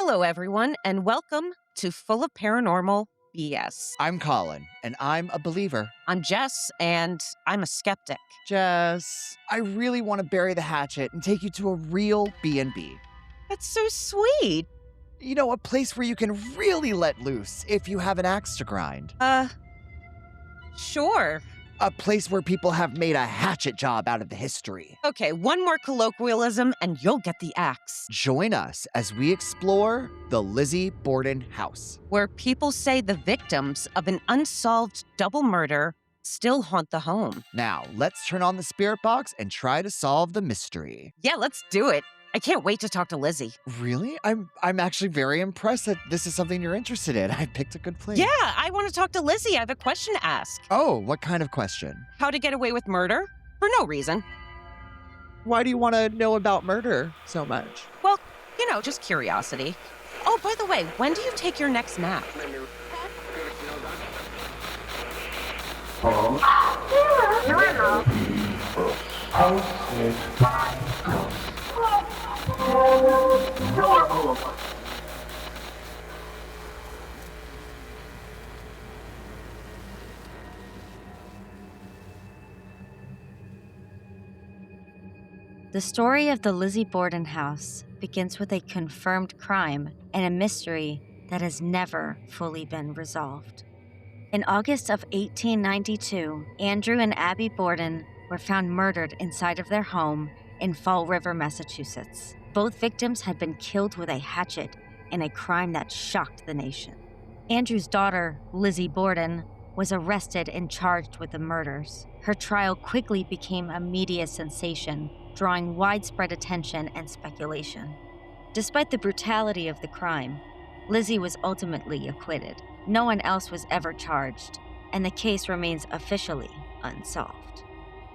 Hello, everyone, and welcome to Full of Paranormal BS. I'm Colin, and I'm a believer. I'm Jess, and I'm a skeptic. Jess, I really want to bury the hatchet and take you to a real B&B. That's so sweet. You know, a place where you can really let loose if you have an axe to grind. Sure. A place where people have made a hatchet job out of the history. Okay, one more colloquialism, and you'll get the axe. Join us as we explore the Lizzie Borden house. Where people say the victims of an unsolved double murder still haunt the home. Now, let's turn on the spirit box and try to solve the mystery. Yeah, let's do it. I can't wait to talk to Lizzie. Really? I'm actually very impressed that this is something you're interested in. I picked a good place. Yeah, I want to talk to Lizzie. I have a question to ask. Oh, what kind of question? How to get away with murder? For no reason. Why do you want to know about murder so much? Well, just curiosity. Oh, by the way, when do you take your next nap? The story of the Lizzie Borden house begins with a confirmed crime and a mystery that has never fully been resolved. In August of 1892, Andrew and Abby Borden were found murdered inside of their home in Fall River, Massachusetts. Both victims had been killed with a hatchet in a crime that shocked the nation. Andrew's daughter, Lizzie Borden, was arrested and charged with the murders. Her trial quickly became a media sensation, drawing widespread attention and speculation. Despite the brutality of the crime, Lizzie was ultimately acquitted. No one else was ever charged, and the case remains officially unsolved.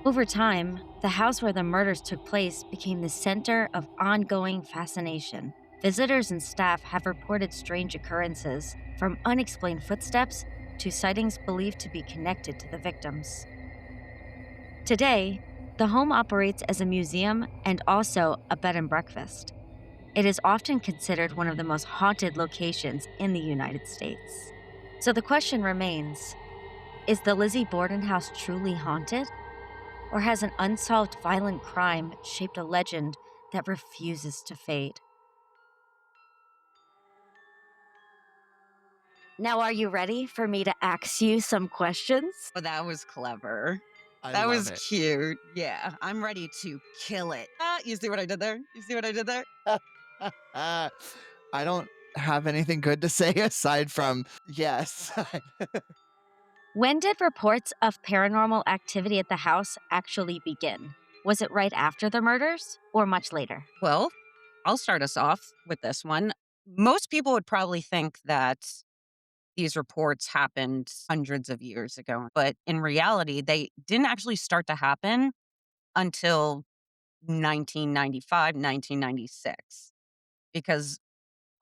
Over time, the house where the murders took place became the center of ongoing fascination. Visitors and staff have reported strange occurrences, from unexplained footsteps to sightings believed to be connected to the victims. Today, the home operates as a museum and also a bed and breakfast. It is often considered one of the most haunted locations in the United States. So the question remains, is the Lizzie Borden house truly haunted? Or has an unsolved violent crime shaped a legend that refuses to fade? Now, are you ready for me to ask you some questions? Oh, that was clever. I That love was it. cute. Yeah, I'm ready to kill it. You see what I did there? You see what I did there? I don't have anything good to say aside from yes. When did reports of paranormal activity at the house actually begin? Was it right after the murders or much later? Well, I'll start us off with this one. Most people would probably think that these reports happened hundreds of years ago, but in reality, they didn't actually start to happen until 1995, 1996, because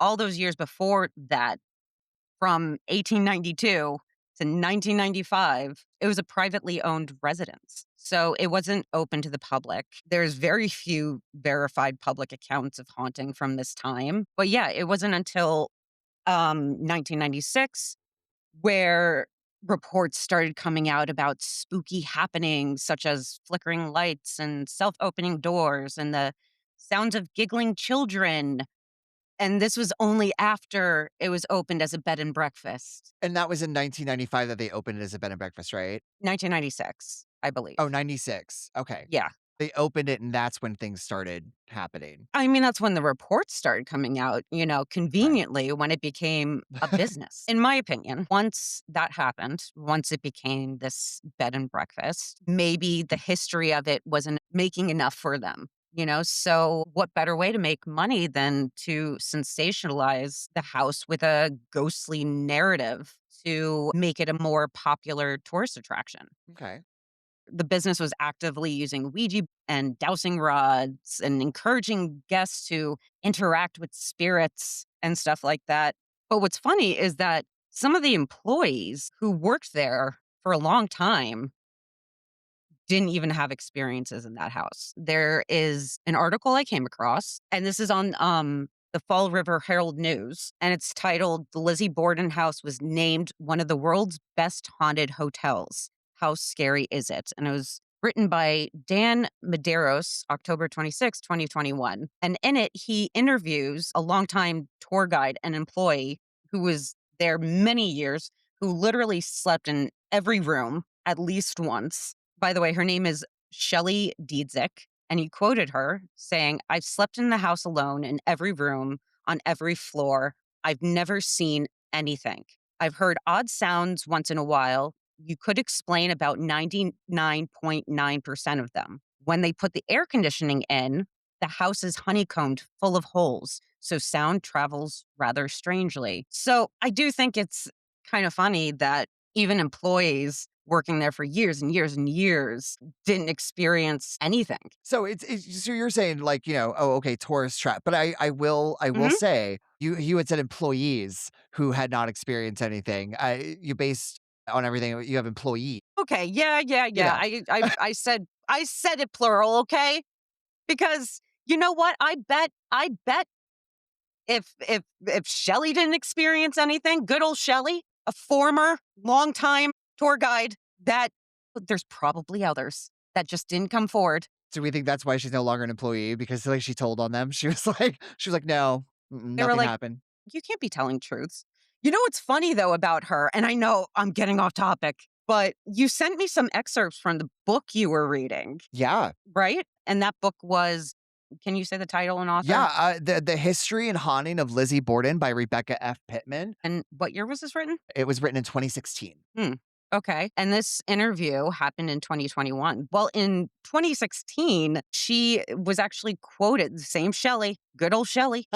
all those years before that, from 1892 to 1995, it was a privately owned residence. So it wasn't open to the public. There's very few verified public accounts of haunting from this time. But yeah, it wasn't until 1996 where reports started coming out about spooky happenings such as flickering lights and self-opening doors and the sounds of giggling children. And this was only after it was opened as a bed and breakfast. And that was in 1995 that they opened it as a bed and breakfast, right? 1996, I believe. Oh, 96. Okay. Yeah. They opened it and that's when things started happening. I mean, that's when the reports started coming out, conveniently when it became a business. In my opinion, once that happened, once it became this bed and breakfast, maybe the history of it wasn't making enough for them. So what better way to make money than to sensationalize the house with a ghostly narrative to make it a more popular tourist attraction? Okay. The business was actively using Ouija and dowsing rods and encouraging guests to interact with spirits and stuff like that. But what's funny is that some of the employees who worked there for a long time didn't even have experiences in that house. There is an article I came across, and this is on the Fall River Herald News, and it's titled "The Lizzie Borden House was named one of the world's best haunted hotels. How scary is it?" And it was written by Dan Medeiros, October 26, 2021. And in it, he interviews a longtime tour guide and employee who was there many years, who literally slept in every room at least once. By the way, her name is Shelley Diedzik, and he quoted her saying, "I've slept in the house alone in every room, on every floor. I've never seen anything. I've heard odd sounds once in a while. You could explain about 99.9% of them. When they put the air conditioning in, the house is honeycombed full of holes, so sound travels rather strangely." So I do think it's kind of funny that even employees working there for years and years and years didn't experience anything. So so you're saying like, oh, okay, tourist trap. But I will Mhm. say you had said employees who had not experienced anything. You based on everything you have employees, Okay, yeah, yeah, you yeah. know. I said it plural, okay? Because you know what? I bet if Shelley didn't experience anything, good old Shelley, a former longtime tour guide, that there's probably others that just didn't come forward. Do we think that's why she's no longer an employee? Because like she told on them, she was like, no, They were nothing like, happened. "You can't be telling truths." You know what's funny though about her, and I know I'm getting off topic, but you sent me some excerpts from the book you were reading, Yeah. right? And that book was, can you say the title and author? Yeah, the History and Haunting of Lizzie Borden by Rebecca F. Pittman. And what year was this written? It was written in 2016. Hmm. Okay. And this interview happened in 2021. Well, in 2016, she was actually quoted, the same Shelley, good old Shelley.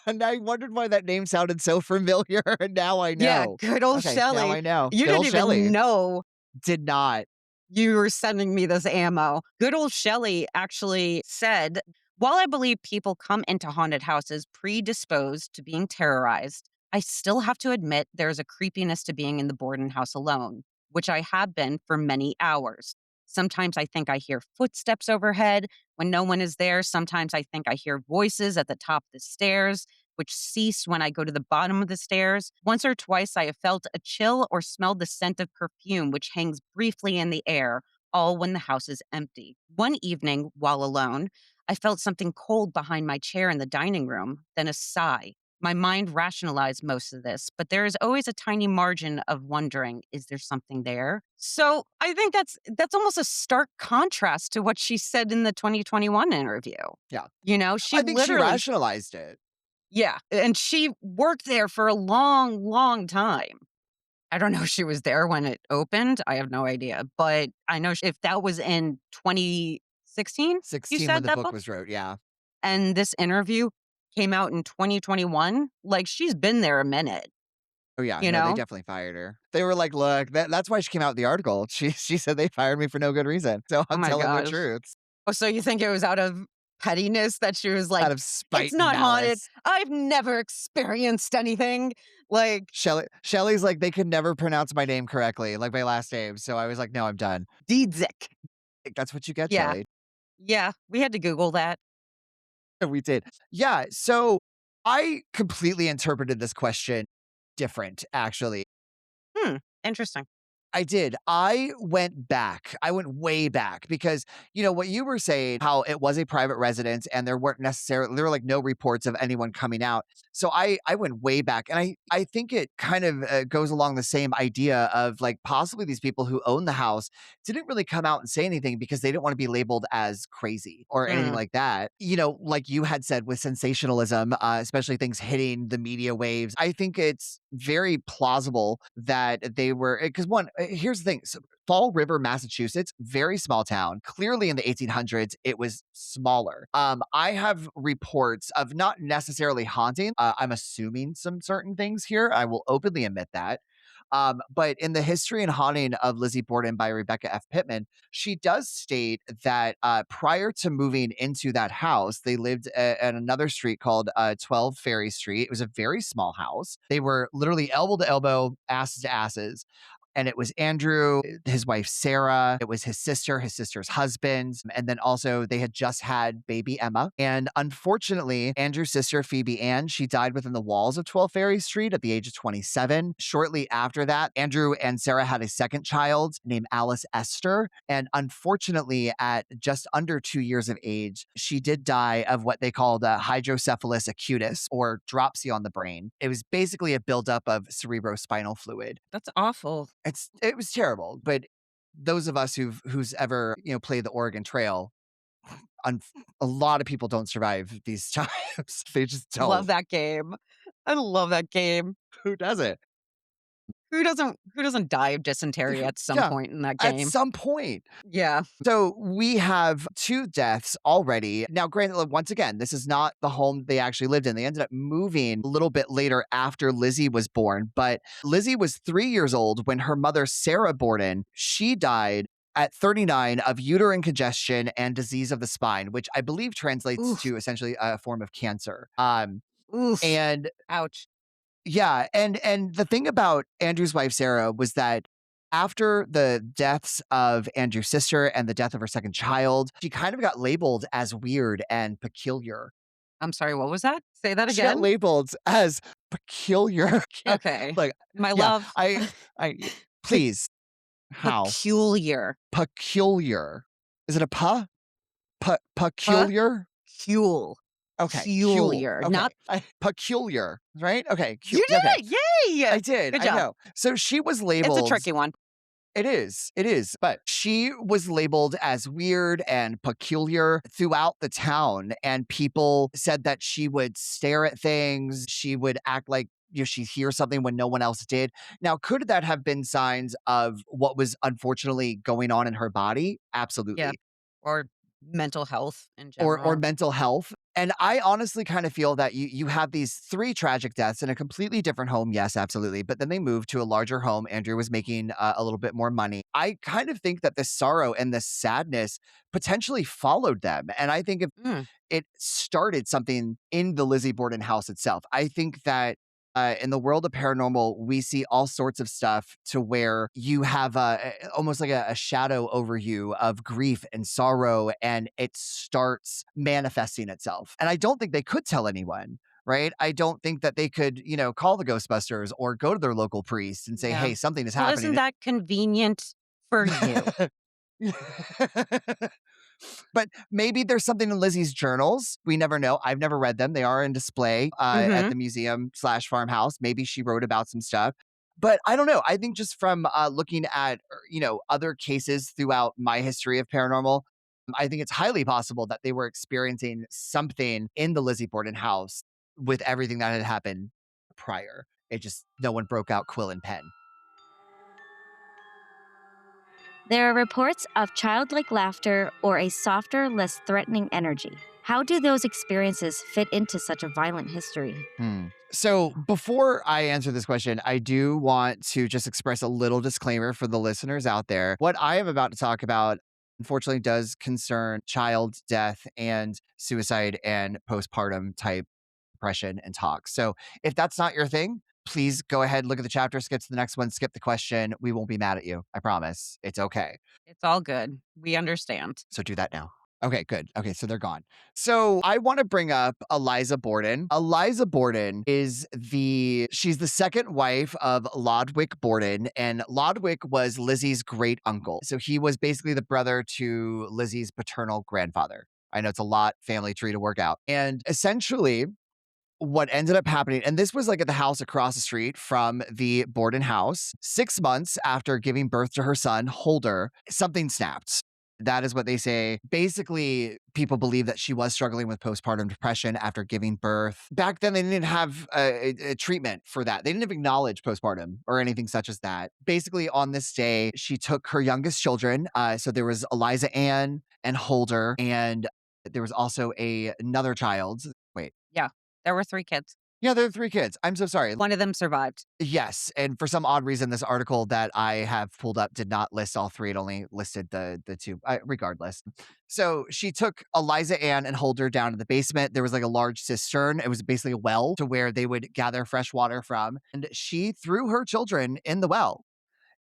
And I wondered why that name sounded so familiar, and now I Yeah, know. good old Okay, now Shelley. I know. You Good didn't old even Shelley know did not. you were sending me this ammo. Good old Shelley actually said, "While I believe people come into haunted houses predisposed to being terrorized, I still have to admit there's a creepiness to being in the Borden house alone, which I have been for many hours. Sometimes I think I hear footsteps overhead when no one is there. Sometimes I think I hear voices at the top of the stairs, which cease when I go to the bottom of the stairs. Once or twice I have felt a chill or smelled the scent of perfume which hangs briefly in the air, all when the house is empty. One evening, while alone, I felt something cold behind my chair in the dining room, then a sigh. My mind rationalized most of this, but there is always a tiny margin of wondering, is there something there?" So I think that's almost a stark contrast to what she said in the 2021 interview. Yeah. She I think she literally, rationalized it. yeah, and she worked there for a long, long time. I don't know if she was there when it opened, I have no idea, but I know if that was in 2016, you 16 when said the that book book? was wrote, yeah. And this interview came out in 2021, like, she's been there a minute, Oh, yeah, you no, they know? definitely fired her. They were like, "Look, that's why she came out in the article." She said, "They fired me for no good reason, so Oh I'm my telling the gosh. truth Oh, so you think it was out of pettiness that she was out like, of "It's spite and not haunted. malice." I've never experienced anything." Like, Shelley's like, "They could never pronounce my name correctly, like my last name." So I was like, "No, I'm done." Diedzik. Like, that's what you get, Yeah, Shelley. yeah, we had to Google that. We did. Yeah, so I completely interpreted this question different, actually. Hmm, interesting. I did. I went back. I went way back because, what you were saying, how it was a private residence and there were like no reports of anyone coming out. So I went way back. And I think it kind of goes along the same idea of like possibly these people who own the house didn't really come out and say anything because they didn't want to be labeled as crazy or anything Hmm, like that. Like you had said with sensationalism, especially things hitting the media waves, I think it's very plausible that they were, because one, here's the thing. So Fall River, Massachusetts, very small town. Clearly in the 1800s, it was smaller. I have reports of not necessarily haunting. I'm assuming some certain things here. I will openly admit that. But in the History and Haunting of Lizzie Borden by Rebecca F. Pittman, she does state that prior to moving into that house, they lived at another street called 12 Ferry Street. It was a very small house. They were literally elbow to elbow, asses to asses. And it was Andrew, his wife Sarah, it was his sister, his sister's husband, and then also they had just had baby Emma. And unfortunately, Andrew's sister Phoebe Ann, she died within the walls of 12 Ferry Street at the age of 27. Shortly after that, Andrew and Sarah had a second child named Alice Esther. And unfortunately, at just under 2 years of age, she did die of what they called hydrocephalus acutus, or dropsy on the brain. It was basically a buildup of cerebrospinal fluid. That's awful. It was terrible, but those of us who's ever, played the Oregon Trail, un a lot of people don't survive these times. They just Love don't. that game. I love that game. Who does it? Who doesn't die of dysentery at some Yeah, point in that at game? some point. Yeah. So we have 2 deaths already. Now, granted, like, once again, this is not the home they actually lived in. They ended up moving a little bit later after Lizzie was born, but Lizzie was 3 years old when her mother, Sarah Borden, she died at 39 of uterine congestion and disease of the spine, which I believe translates Oof. to essentially a form of cancer. Oof. And Ouch. yeah, and the thing about Andrew's wife, Sarah, was that after the deaths of Andrew's sister and the death of her second child, she kind of got labeled as weird and peculiar. I'm sorry, what was that? Say that She got again? labeled as peculiar. Can't Okay. like, My yeah, love. I Pe please, how? peculiar. Peculiar. Is it a pa? Peculiar? Pecul. Okay, cule. Peculiar, Okay, not peculiar, right? Okay, you okay. did it! Yay! I did, Good I job. know. So she was It's a labeled. tricky one. It is. But she was labeled as weird and peculiar throughout the town. And people said that she would stare at things. She would act like, she'd hear something when no one else did. Now, could that have been signs of what was unfortunately going on in her body? Yeah. Absolutely. Or mental health in Or general. mental health. And I honestly kind of feel that you have these 3 tragic deaths in a completely different home. Yes, absolutely. But then they moved to a larger home. Andrew was making a little bit more money. I kind of think that this sorrow and this sadness potentially followed them. And I think if Mm, it started something in the Lizzie Borden house itself. I think that in the world of paranormal, we see all sorts of stuff to where you have almost like a shadow over you of grief and sorrow, and it starts manifesting itself. And I don't think they could tell anyone. Right. I don't think that they could, call the Ghostbusters or go to their local priest and say, yeah. hey, something is Well, isn't happening. that convenient for you? But maybe there's something in Lizzie's journals. We never know. I've never read them. They are in display at Mhm. the museum/farmhouse. Maybe she wrote about some stuff. But I don't know. I think just from looking at other cases throughout my history of paranormal, I think it's highly possible that they were experiencing something in the Lizzie Borden house with everything that had happened prior. It just no one broke out quill and pen. There are reports of childlike laughter or a softer, less threatening energy. How do those experiences fit into such a violent history? So before I answer this question, I do want to just express a little disclaimer for the listeners out there. What I am about to talk about, unfortunately, does concern child death and suicide and postpartum type depression and talk. So if that's not your thing, please go ahead, look at the chapter, skip to the next one, skip the question. We won't be mad at you. I promise. It's okay. It's all good. We understand. So do that now. Okay, good. Okay, so they're gone. So I want to bring up Eliza Borden. Eliza Borden she's the second wife of Lodwick Borden, and Lodwick was Lizzie's great uncle. So he was basically the brother to Lizzie's paternal grandfather. I know it's a lot family tree to work out. And essentially, what ended up happening, and this was like at the house across the street from the Borden house, 6 months after giving birth to her son, Holder, something snapped. That is what they say. Basically, people believe that she was struggling with postpartum depression after giving birth. Back then, they didn't have a treatment for that. They didn't even acknowledge postpartum or anything such as that. Basically, on this day, she took her youngest children. So there was Eliza Ann and Holder, and there was also another child. Wait. Yeah. There were 3 kids. Yeah, there are 3 kids. I'm so sorry. One of them survived. Yes, and for some odd reason, this article that I have pulled up did not list all 3. It only listed the 2. Regardless. So she took Eliza Ann and Holder down to the basement. There was like a large cistern. It was basically a well to where they would gather fresh water from. And she threw her children in the well.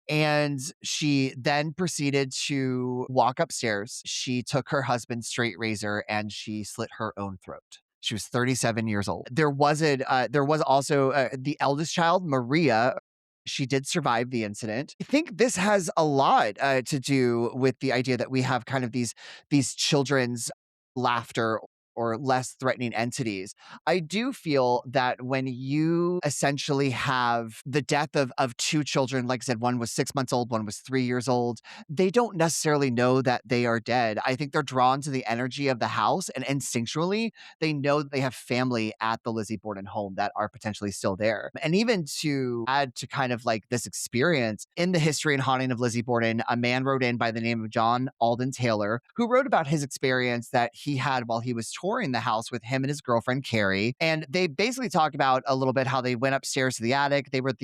And she then proceeded to walk upstairs. She took her husband's straight razor and she slit her own throat. She was 37 years old. There was also the eldest child, Maria. She did survive the incident. I think this has a lot to do with the idea that we have kind of these children's laughter or less threatening entities. I do feel that when you essentially have the death of two children, like I said, one was 6 months old, one was 3 years old, they don't necessarily know that they are dead. I think they're drawn to the energy of the house, and instinctually, they know that they have family at the Lizzie Borden home that are potentially still there. And even to add to kind of like this experience in the history and haunting of Lizzie Borden, a man wrote in by the name of John Alden Taylor, who wrote about his experience that he had while he was touring the house with him and his girlfriend, Carrie. And they basically talk about a little bit how they went upstairs to the attic. They were at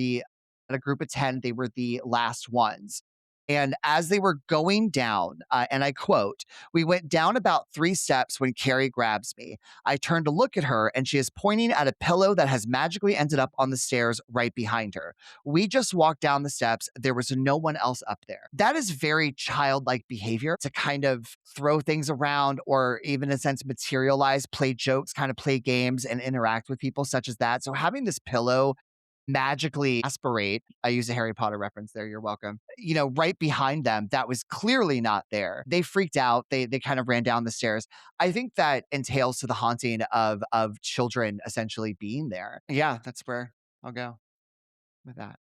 a group of 10, they were the last ones. And as they were going down, and I quote, "We went down about 3 steps when Carrie grabs me. I turn to look at her, and she is pointing at a pillow that has magically ended up on the stairs right behind her. We just walked down the steps. There was no one else up there." That is very childlike behavior to kind of throw things around or even in a sense materialize, play jokes, kind of play games and interact with people such as that. So having this pillow magically aspirate, I use a Harry Potter reference there, you're welcome, right behind them that was clearly not there. They freaked out. They kind of ran down the stairs. I think that entails to the haunting of children essentially being there. Yeah, that's where I'll go with that.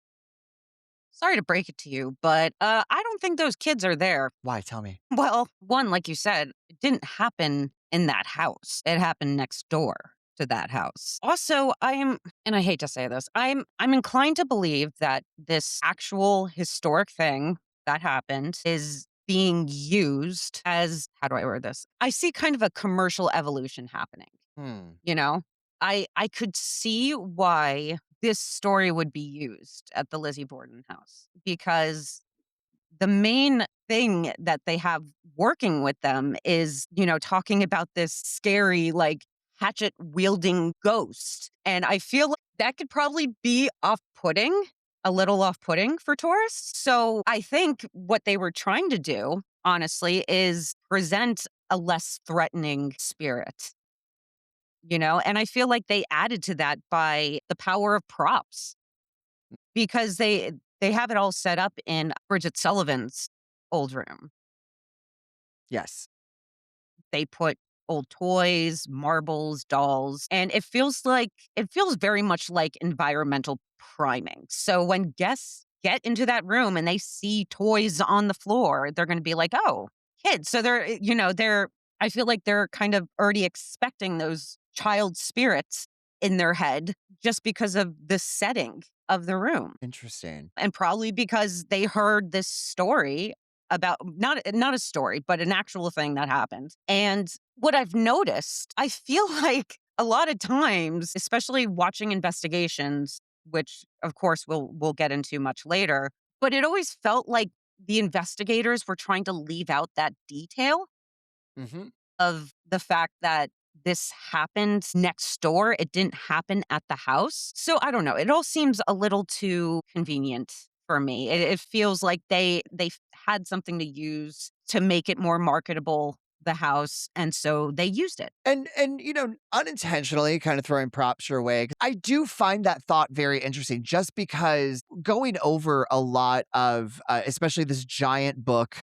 Sorry to break it to you, but I don't think those kids are there. Why? Tell me. Well, one, like you said, it didn't happen in that house. It happened next door to that house. Also, and I hate to say this, I'm inclined to believe that this actual historic thing that happened is being used as, how do I word this? I see kind of a commercial evolution happening, Hmm. you know? I could see why this story would be used at the Lizzie Borden house because the main thing that they have working with them is, talking about this scary, like, hatchet wielding ghost. And I feel like that could probably be a little off putting for tourists. So I think what they were trying to do, honestly, is present a less threatening spirit, and I feel like they added to that by the power of props because they have it all set up in Bridget Sullivan's old room. Yes. They put old toys, marbles, dolls, and it feels very much like environmental priming. So when guests get into that room and they see toys on the floor, they're gonna be like, "Oh, kids." So they're I feel like they're kind of already expecting those child spirits in their head just because of the setting of the room. Interesting. And probably because they heard this story about not a story, but an actual thing that happened. And what I've noticed, I feel like a lot of times, especially watching investigations, which of course we'll get into much later, but it always felt like the investigators were trying to leave out that detail Hmm. of the fact that this happened next door. It didn't happen at the house. So I don't know. It all seems a little too convenient for me. It feels like they had something to use to make it more marketable, the house, and so they used it. And unintentionally kind of throwing props your way. I do find that thought very interesting just because going over a lot of especially this giant book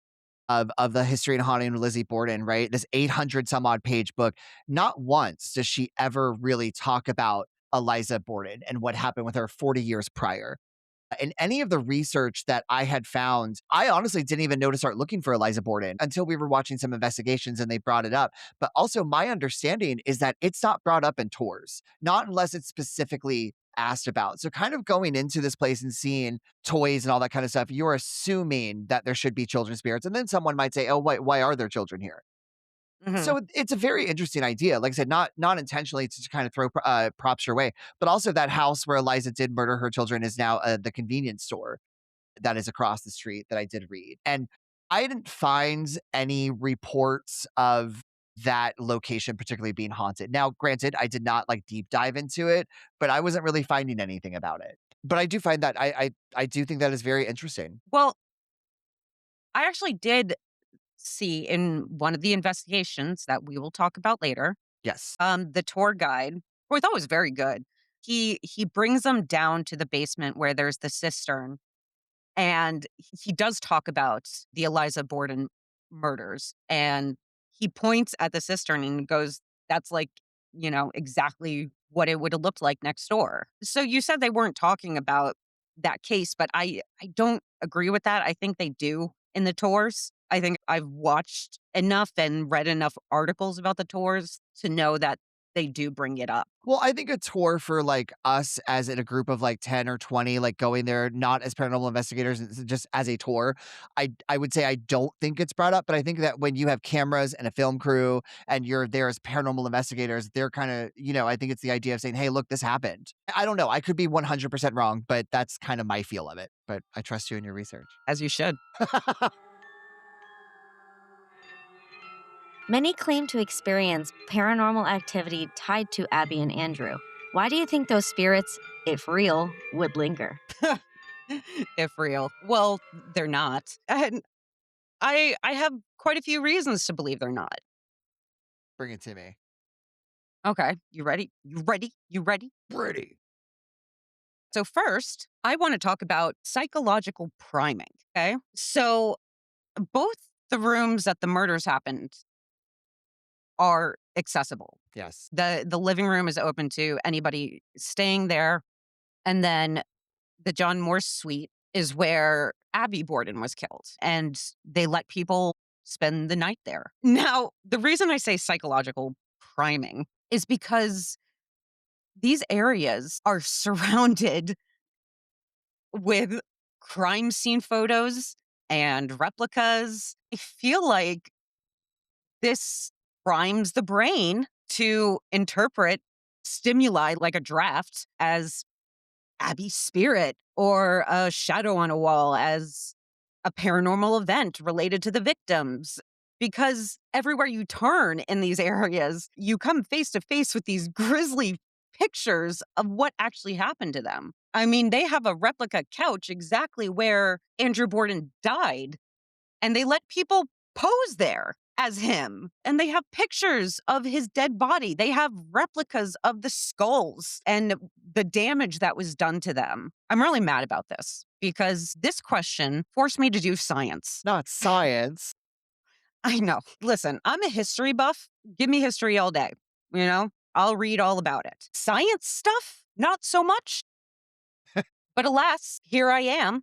of the history and haunting of Lizzie Borden, right? This 800 some odd page book, not once does she ever really talk about Eliza Borden and what happened with her 40 years prior. In any of the research that I had found, I honestly didn't even know to start looking for Eliza Borden until we were watching some investigations and they brought it up. But also, my understanding is that it's not brought up in tours, not unless it's specifically asked about. So, kind of going into this place and seeing toys and all that kind of stuff, you're assuming that there should be children's spirits. And then someone might say, "Oh, why are there children here?" Mhm. So it's a very interesting idea. Like I said, not intentionally to kind of throw props your way, but also that house where Eliza did murder her children is now the convenience store that is across the street that I did read. And I didn't find any reports of that location particularly being haunted. Now, granted, I did not like deep dive into it, but I wasn't really finding anything about it. But I do find that I do think that is very interesting. Well, I actually did see in one of the investigations that we will talk about later, Yes. the tour guide, who I thought was very good. He brings them down to the basement where there's the cistern, and he does talk about the Eliza Borden murders, and he points at the cistern and goes, "That's like, exactly what it would have looked like next door." So you said they weren't talking about that case, but I don't agree with that. I think they do in the tours. I think I've watched enough and read enough articles about the tours to know that they do bring it up. Well, I think a tour for, like, us as in a group of, like, 10 or 20, like, going there not as paranormal investigators, just as a tour, I would say I don't think it's brought up, but I think that when you have cameras and a film crew and you're there as paranormal investigators, they're kinda I think it's the idea of saying, "Hey, look, this happened." I don't know, I could be 100% wrong, but that's kinda my feel of it, but I trust you in your research. As you should. Many claim to experience paranormal activity tied to Abby and Andrew. Why do you think those spirits, if real, would linger? If real. Well, they're not. And I have quite a few reasons to believe they're not. Bring it to me. Okay, you ready? You ready? You ready? Pretty. So first, I want to talk about psychological priming, okay? So both the rooms that the murders happened are accessible. Yes. The living room is open to anybody staying there, and then the John Morse suite is where Abby Borden was killed, and they let people spend the night there. Now, the reason I say psychological priming is because these areas are surrounded with crime scene photos and replicas. I feel like this primes the brain to interpret stimuli like a draft as Abby's spirit or a shadow on a wall as a paranormal event related to the victims. Because everywhere you turn in these areas, you come face to face with these grisly pictures of what actually happened to them. I mean, they have a replica couch exactly where Andrew Borden died, and they let people pose there as him. And they have pictures of his dead body. They have replicas of the skulls and the damage that was done to them. I'm really mad about this because this question forced me to do science. Not science. I know. Listen, I'm a history buff. Give me history all day. I'll read all about it. Science stuff, not so much. But alas, here I am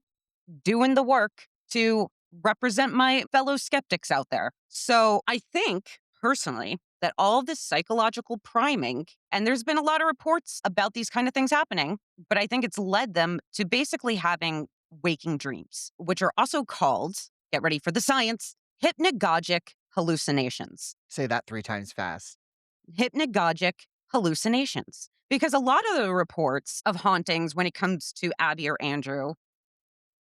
doing the work to represent my fellow skeptics out there. So I think personally that all of this psychological priming, and there's been a lot of reports about these kind of things happening, but I think it's led them to basically having waking dreams, which are also called, get ready for the science, hypnagogic hallucinations. Say that 3 times fast. Hypnagogic hallucinations. Because a lot of the reports of hauntings when it comes to Abby or Andrew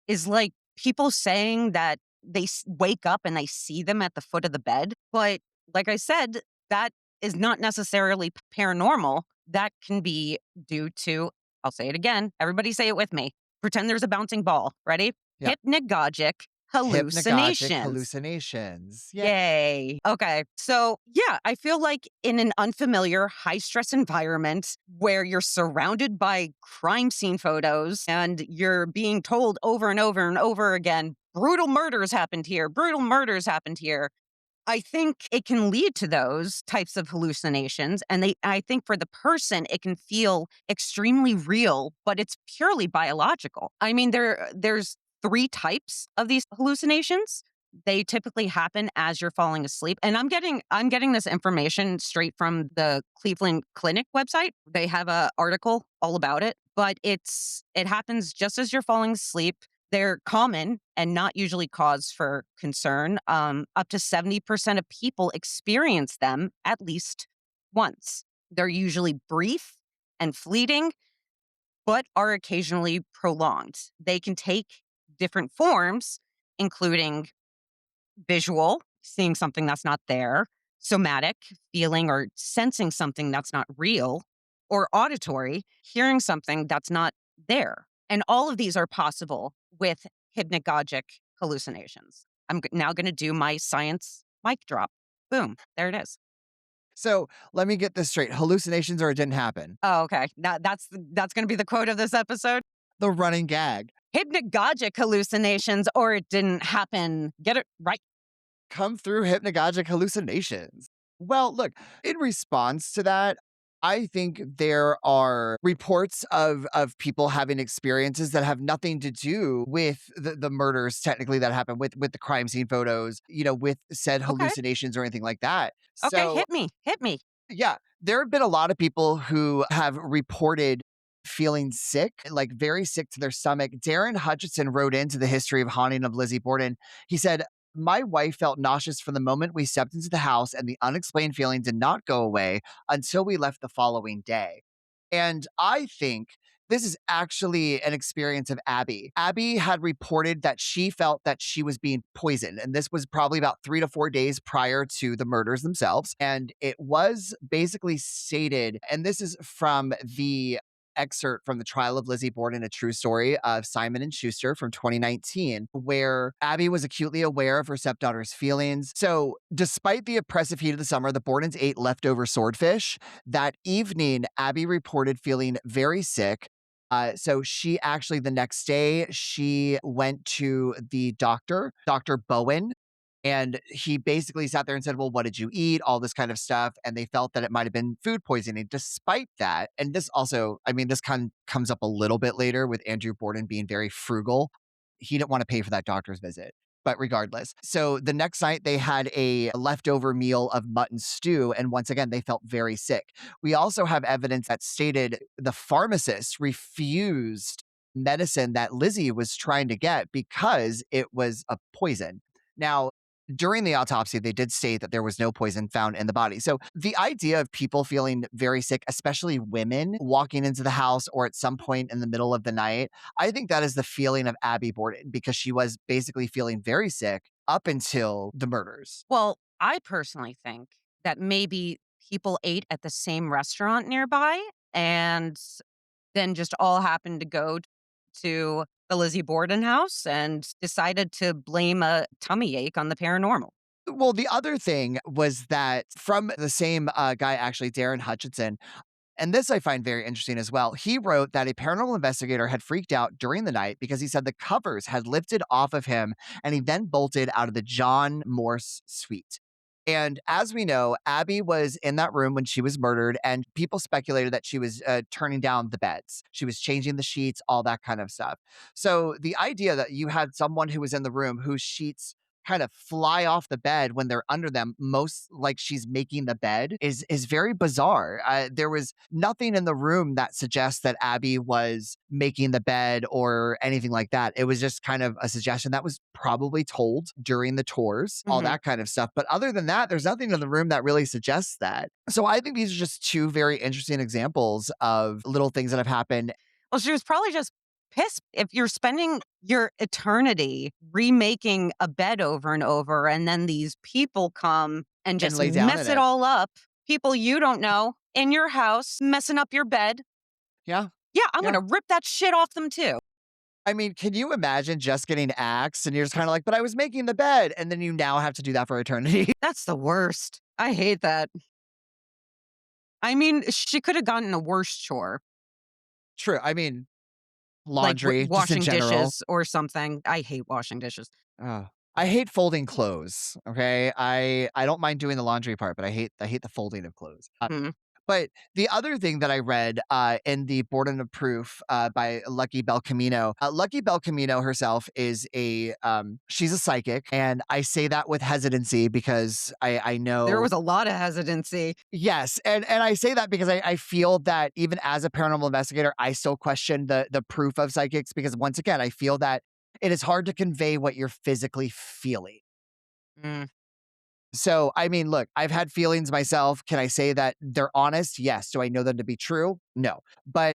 is like people saying that they wake up and they see them at the foot of the bed. But like I said, that is not necessarily paranormal. That can be due to, I'll say it again. Everybody say it with me. Pretend there's a bouncing ball. Ready? Yeah. Hypnagogic Hypnagogic hallucinations. hallucinations. Yeah. Yay. Okay. So, yeah, I feel like in an unfamiliar, high stress environment where you're surrounded by crime scene photos and you're being told over and over and over again, brutal murders happened here, brutal murders happened here. I think it can lead to those types of hallucinations. And I think for the person, it can feel extremely real, but it's purely biological. I mean, there's three types of these hallucinations. They typically happen as you're falling asleep. And I'm getting this information straight from the Cleveland Clinic website. They have a article all about it, but it happens just as you're falling asleep. They're common and not usually cause for concern. Up to 70% of people experience them at least once. They're usually brief and fleeting, but are occasionally prolonged. They can take different forms, including visual, seeing something that's not there, somatic, feeling or sensing something that's not real, or auditory, hearing something that's not there. And all of these are possible with hypnagogic hallucinations. Now going to do my science mic drop. Boom. There it is. So let me get this straight. Hallucinations or it didn't happen. Oh, okay. That's going to be the quote of this episode. The running gag. Hypnagogic hallucinations or it didn't happen. Get it right. Come through hypnagogic hallucinations. Well, look, in response to that, I think there are reports of people having experiences that have nothing to do with the murders technically that happened with the crime scene photos, with said Okay. hallucinations or anything like that. Okay. So Hit me. Hit me. yeah, there have been a lot of people who have reported feeling sick, like very sick to their stomach. Darren Hutchinson wrote into the history of haunting of Lizzie Borden. He said, "My wife felt nauseous from the moment we stepped into the house, and the unexplained feeling did not go away until we left the following day." And I think this is actually an experience of Abby. Abby had reported that she felt that she was being poisoned. And this was probably about 3 to 4 days prior to the murders themselves. And it was basically stated, and this is from the excerpt from the trial of Lizzie Borden, a true story of Simon and Schuster from 2019, where Abby was acutely aware of her stepdaughter's feelings. So, despite the oppressive heat of the summer, the Bordens ate leftover swordfish. That evening, Abby reported feeling very sick. So she actually the next day she went to the doctor, Dr. Bowen, and he basically sat there and said, "Well, what did you eat?" All this kind of stuff. And they felt that it might have been food poisoning. Despite that, and this also, I mean, this comes up a little bit later with Andrew Borden being very frugal. He didn't want to pay for that doctor's visit. But regardless, so the next night they had a leftover meal of mutton stew. And once again, they felt very sick. We also have evidence that stated the pharmacist refused medicine that Lizzie was trying to get because it was a poison. Now, during the autopsy, they did state that there was no poison found in the body. So the idea of people feeling very sick, especially women walking into the house or at some point in the middle of the night, I think that is the feeling of Abby Borden because she was basically feeling very sick up until the murders. Well, I personally think that maybe people ate at the same restaurant nearby and then just all happened to go to the Lizzie Borden house and decided to blame a tummy ache on the paranormal. Well, the other thing was that from the same guy, actually, Darren Hutchinson, and this I find very interesting as well. He wrote that a paranormal investigator had freaked out during the night because he said the covers had lifted off of him and he then bolted out of the John Morse suite. And as we know, Abby was in that room when she was murdered, and people speculated that she was turning down the beds. She was changing the sheets, all that kind of stuff. So the idea that you had someone who was in the room whose sheets kind of fly off the bed when they're under them, most like she's making the bed, is very bizarre. There was nothing in the room that suggests that Abby was making the bed or anything like that. It was just kind of a suggestion that was probably told during the tours, all Mhm. that kind of stuff. But other than that, there's nothing in the room that really suggests that. So I think these are just two very interesting examples of little things that have happened Well, she was probably just pissed if you're spending your eternity remaking a bed over and over, and then these people come and and just lay down in mess it it. all up. People you don't know in your house messing up your bed. Yeah. Yeah, I'm Yeah. gonna rip that shit off them too. I mean, can you imagine just getting axed and you're just kind of like, but I was making the bed. And then you now have to do that for eternity. That's the worst. I hate that. I mean, she could have gotten a worse chore, True. I mean, like laundry, just in washing general. dishes or something. I hate washing dishes. Oh, I hate folding clothes. Okay. I don't mind doing the laundry part, but I hate the folding of clothes. Mm. But the other thing that I read in the Borden of Proof by Lucky Belcamino, Lucky Belcamino herself is she's a psychic, and I say that with hesitancy because I There know. was a lot of hesitancy. Yes, and I say that because I feel that even as a paranormal investigator, I still question the proof of psychics because once again, I feel that it is hard to convey what you're physically feeling. Mm. So, I mean, look, I've had feelings myself. Can I say that they're honest? Yes. Do I know them to be true? No. But,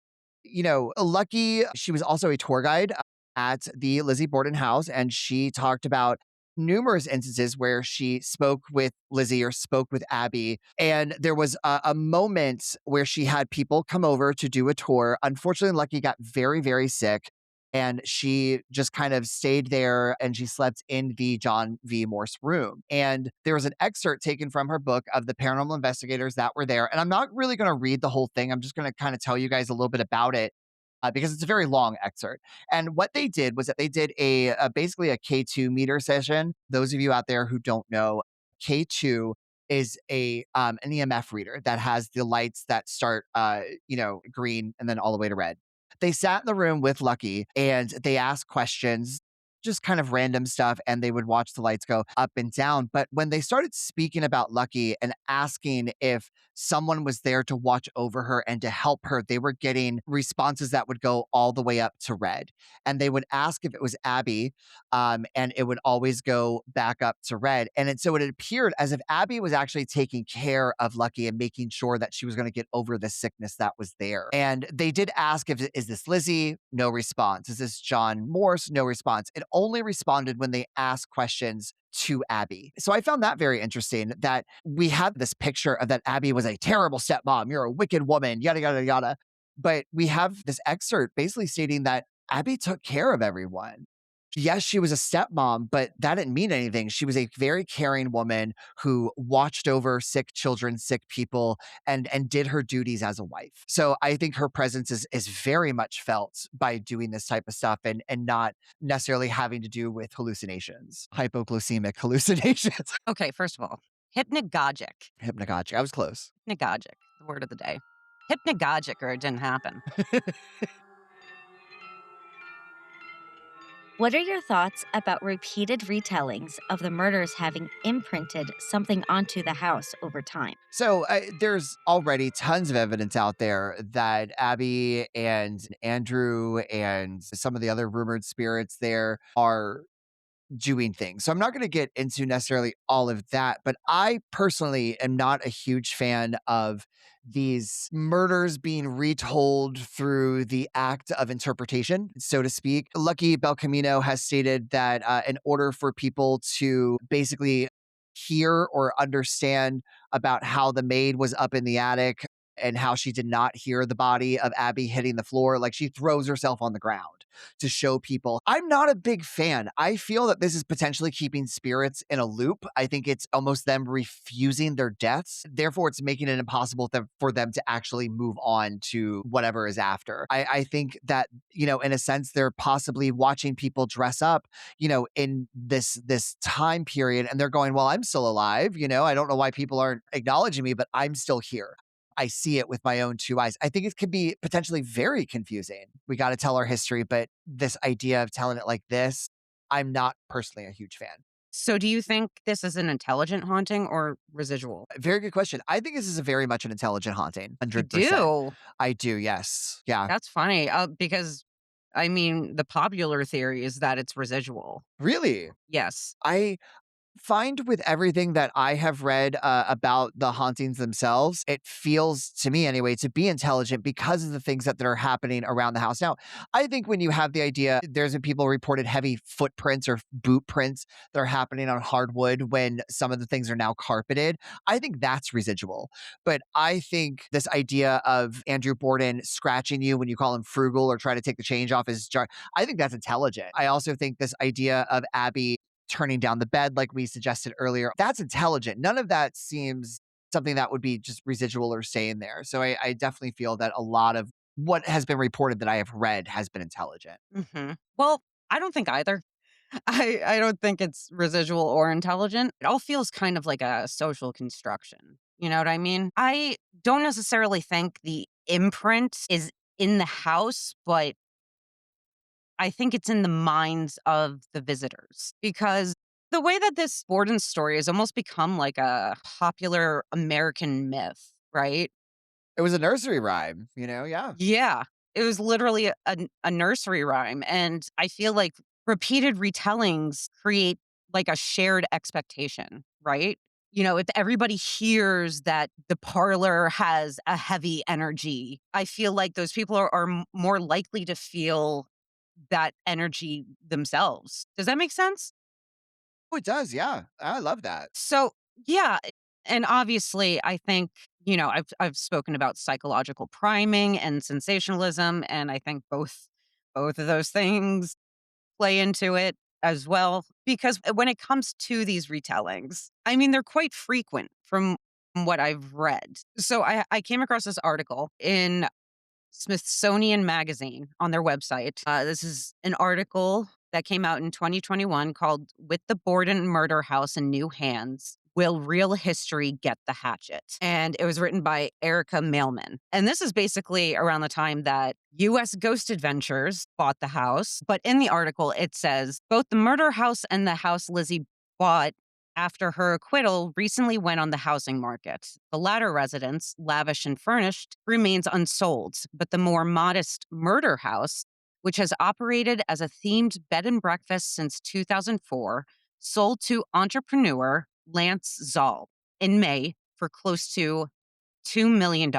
Lucky, she was also a tour guide at the Lizzie Borden house, and she talked about numerous instances where she spoke with Lizzie or spoke with Abby. And there was a moment where she had people come over to do a tour. Unfortunately, Lucky got very, very sick. and she just kind of stayed there and she slept in the John V. Morse room. And there was an excerpt taken from her book of the paranormal investigators that were there. And I'm not really going to read the whole thing. I'm just going to kind of tell you guys a little bit about it. Because it's a very long excerpt. And what they did was that they did a basically a K2 meter session. Those of you out there who don't know, K2 is an EMF reader that has the lights that start green and then all the way to red. They sat in the room with Lucky and they asked questions, just kind of random stuff, and they would watch the lights go up and down. But when they started speaking about Lucky and asking if someone was there to watch over her and to help her, they were getting responses that would go all the way up to red. And they would ask if it was Abby, and it would always go back up to red. So it appeared as if Abby was actually taking care of Lucky and making sure that she was going to get over the sickness that was there. And they did ask if is this Lizzie? No response. Is this John Morse? No response. It only responded when they asked questions to Abby. So I found that very interesting that we had this picture of that Abby was a terrible stepmom. You're a wicked woman, yada, yada, yada. But we have this excerpt basically stating that Abby took care of everyone. Yes, she was a stepmom, but that didn't mean anything. She was a very caring woman who watched over sick children, sick people, and did her duties as a wife. So I think her presence is very much felt by doing this type of stuff and not necessarily having to do with hallucinations, hypoglycemic hallucinations. Okay, first of all, hypnagogic. Hypnagogic. I was close. Hypnagogic, the word of the day. Hypnagogic, or it didn't happen. What are your thoughts about repeated retellings of the murders having imprinted something onto the house over time? So there's already tons of evidence out there that Abby and Andrew and some of the other rumored spirits there are doing things. So I'm not going to get into necessarily all of that, but I personally am not a huge fan of these murders being retold through the act of interpretation, so to speak. Lucky Belcamino has stated that in order for people to basically hear or understand about how the maid was up in the attic and how she did not hear the body of Abby hitting the floor. Like she throws herself on the ground to show people. I'm not a big fan. I feel that this is potentially keeping spirits in a loop. I think it's almost them refusing their deaths. Therefore, it's making it impossible for them to actually move on to whatever is after. I think that, in a sense, they're possibly watching people dress up, in this time period, and they're going, well, I'm still alive. I don't know why people aren't acknowledging me, but I'm still here. I see it with my own two eyes. I think it could be potentially very confusing. We got to tell our history, but this idea of telling it like this, I'm not personally a huge fan. So do you think this is an intelligent haunting or residual? Very good question. I think this is a very much an intelligent haunting. You 100%. do? I do, yes. Yeah. That's funny, because, I mean, the popular theory is that it's residual. Really? Yes. I find with everything that I have read about the hauntings themselves, it feels to me anyway to be intelligent because of the things that are happening around the house. Now, I think when you have the idea, there's been people reported heavy footprints or boot prints that are happening on hardwood when some of the things are now carpeted. I think that's residual. But I think this idea of Andrew Borden scratching you when you call him frugal or try to take the change off his jar, I think that's intelligent. I also think this idea of Abby turning down the bed, like we suggested earlier. That's intelligent. None of that seems something that would be just residual or staying there. So I definitely feel that a lot of what has been reported that I have read has been intelligent. Well, I don't think either. I don't think it's residual or intelligent. It all feels kind of like a social construction. You know what I mean? I don't necessarily think the imprint is in the house, but I think it's in the minds of the visitors, because the way that this Borden story has almost become like a popular American myth, right? It was a nursery rhyme, yeah. Yeah. It was literally a nursery rhyme. And I feel like repeated retellings create like a shared expectation, right? If everybody hears that the parlor has a heavy energy, I feel like those people are more likely to feel that energy themselves. Does that make sense? Oh, it does, yeah. I love that. So, yeah, and obviously I think, I've spoken about psychological priming and sensationalism, and I think both Both of those things play into it as well because when it comes to these retellings, I mean, they're quite frequent from what I've read. So I came across this article in Smithsonian Magazine on their website. This is an article that came out in 2021 called With the Borden Murder House in New Hands. Will Real History Get the Hatchet? And it was written by Erica Mailman. And this is basically around the time that US Ghost Adventures bought the house. But in the article, it says both the murder house and the house Lizzie bought after her acquittal recently went on the housing market. The latter residence, lavish and furnished, remains unsold, but the more modest murder house, which has operated as a themed bed and breakfast since 2004, sold to entrepreneur Lance Zoll in May for close to $2 million.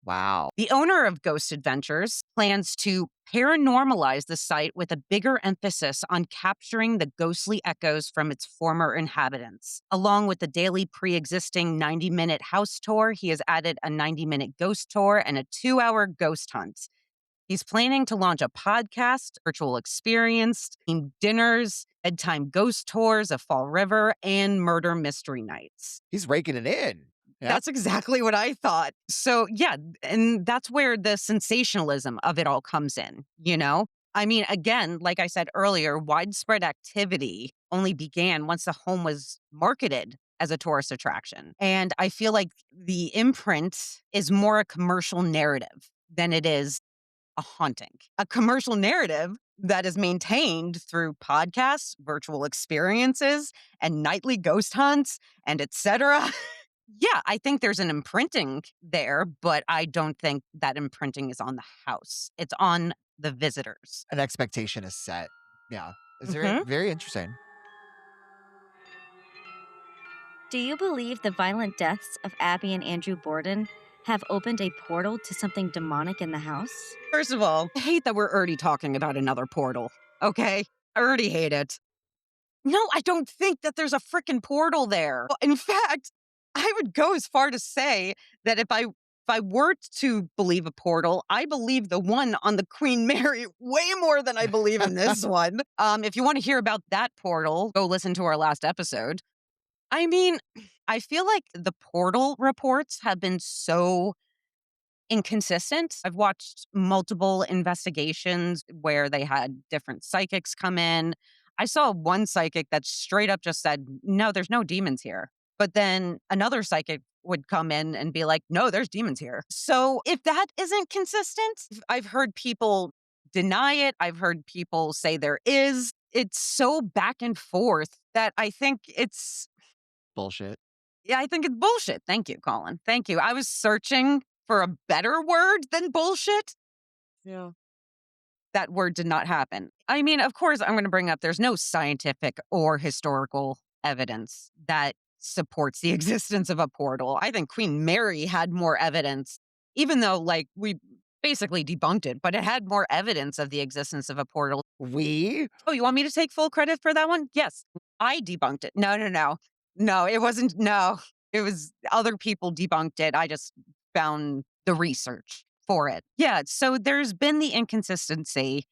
Wow. The owner of Ghost Adventures plans to paranormalize the site with a bigger emphasis on capturing the ghostly echoes from its former inhabitants. Along with the daily pre existing 90-minute house tour, he has added a 90-minute ghost tour and a 2-hour ghost hunt. He's planning to launch a podcast, virtual experience, themed dinners, bedtime ghost tours of Fall River, and murder mystery nights. He's raking it in. Yeah. That's exactly what I thought. So, yeah, and that's where the sensationalism of it all comes in, you know? I mean, again, like I said earlier, widespread activity only began once the home was marketed as a tourist attraction. And I feel like the imprint is more a commercial narrative than it is a haunting. A commercial narrative that is maintained through podcasts, virtual experiences, and nightly ghost hunts, and etc. Yeah, I think there's an imprinting there, but I don't think that imprinting is on the house. It's on the visitors. An expectation is set. Yeah. It's very, Mhm. very interesting. Do you believe the violent deaths of Abby and Andrew Borden have opened a portal to something demonic in the house? First of all, I hate that we're already talking about another portal. Okay? I already hate it. No, I don't think that there's a freaking portal there. In fact, I would go as far to say that if I were to believe a portal, I believe the one on the Queen Mary way more than I believe in this one. If you want to hear about that portal, go listen to our last episode. I mean, I feel like the portal reports have been so inconsistent. I've watched multiple investigations where they had different psychics come in. I saw one psychic that straight up just said, "No, there's no demons here." But then another psychic would come in and be like, "No, there's demons here." So if that isn't consistent, I've heard people deny it. I've heard people say there is. It's so back and forth that I think it's Bullshit. yeah, I think it's bullshit. Thank you, Colin. Thank you. I was searching for a better word than bullshit. Yeah. That word did not happen. I mean, of course, I'm going to bring up there's no scientific or historical evidence that supports the existence of a portal. I think Queen Mary had more evidence, even though, like, we basically debunked it, but it had more evidence of the existence of a portal. We? Oh, you want me to take full credit for that one? Yes. I debunked it. No, no, no. No, it wasn't. No, it was other people debunked it. I just found the research for it. Yeah. So there's been the inconsistency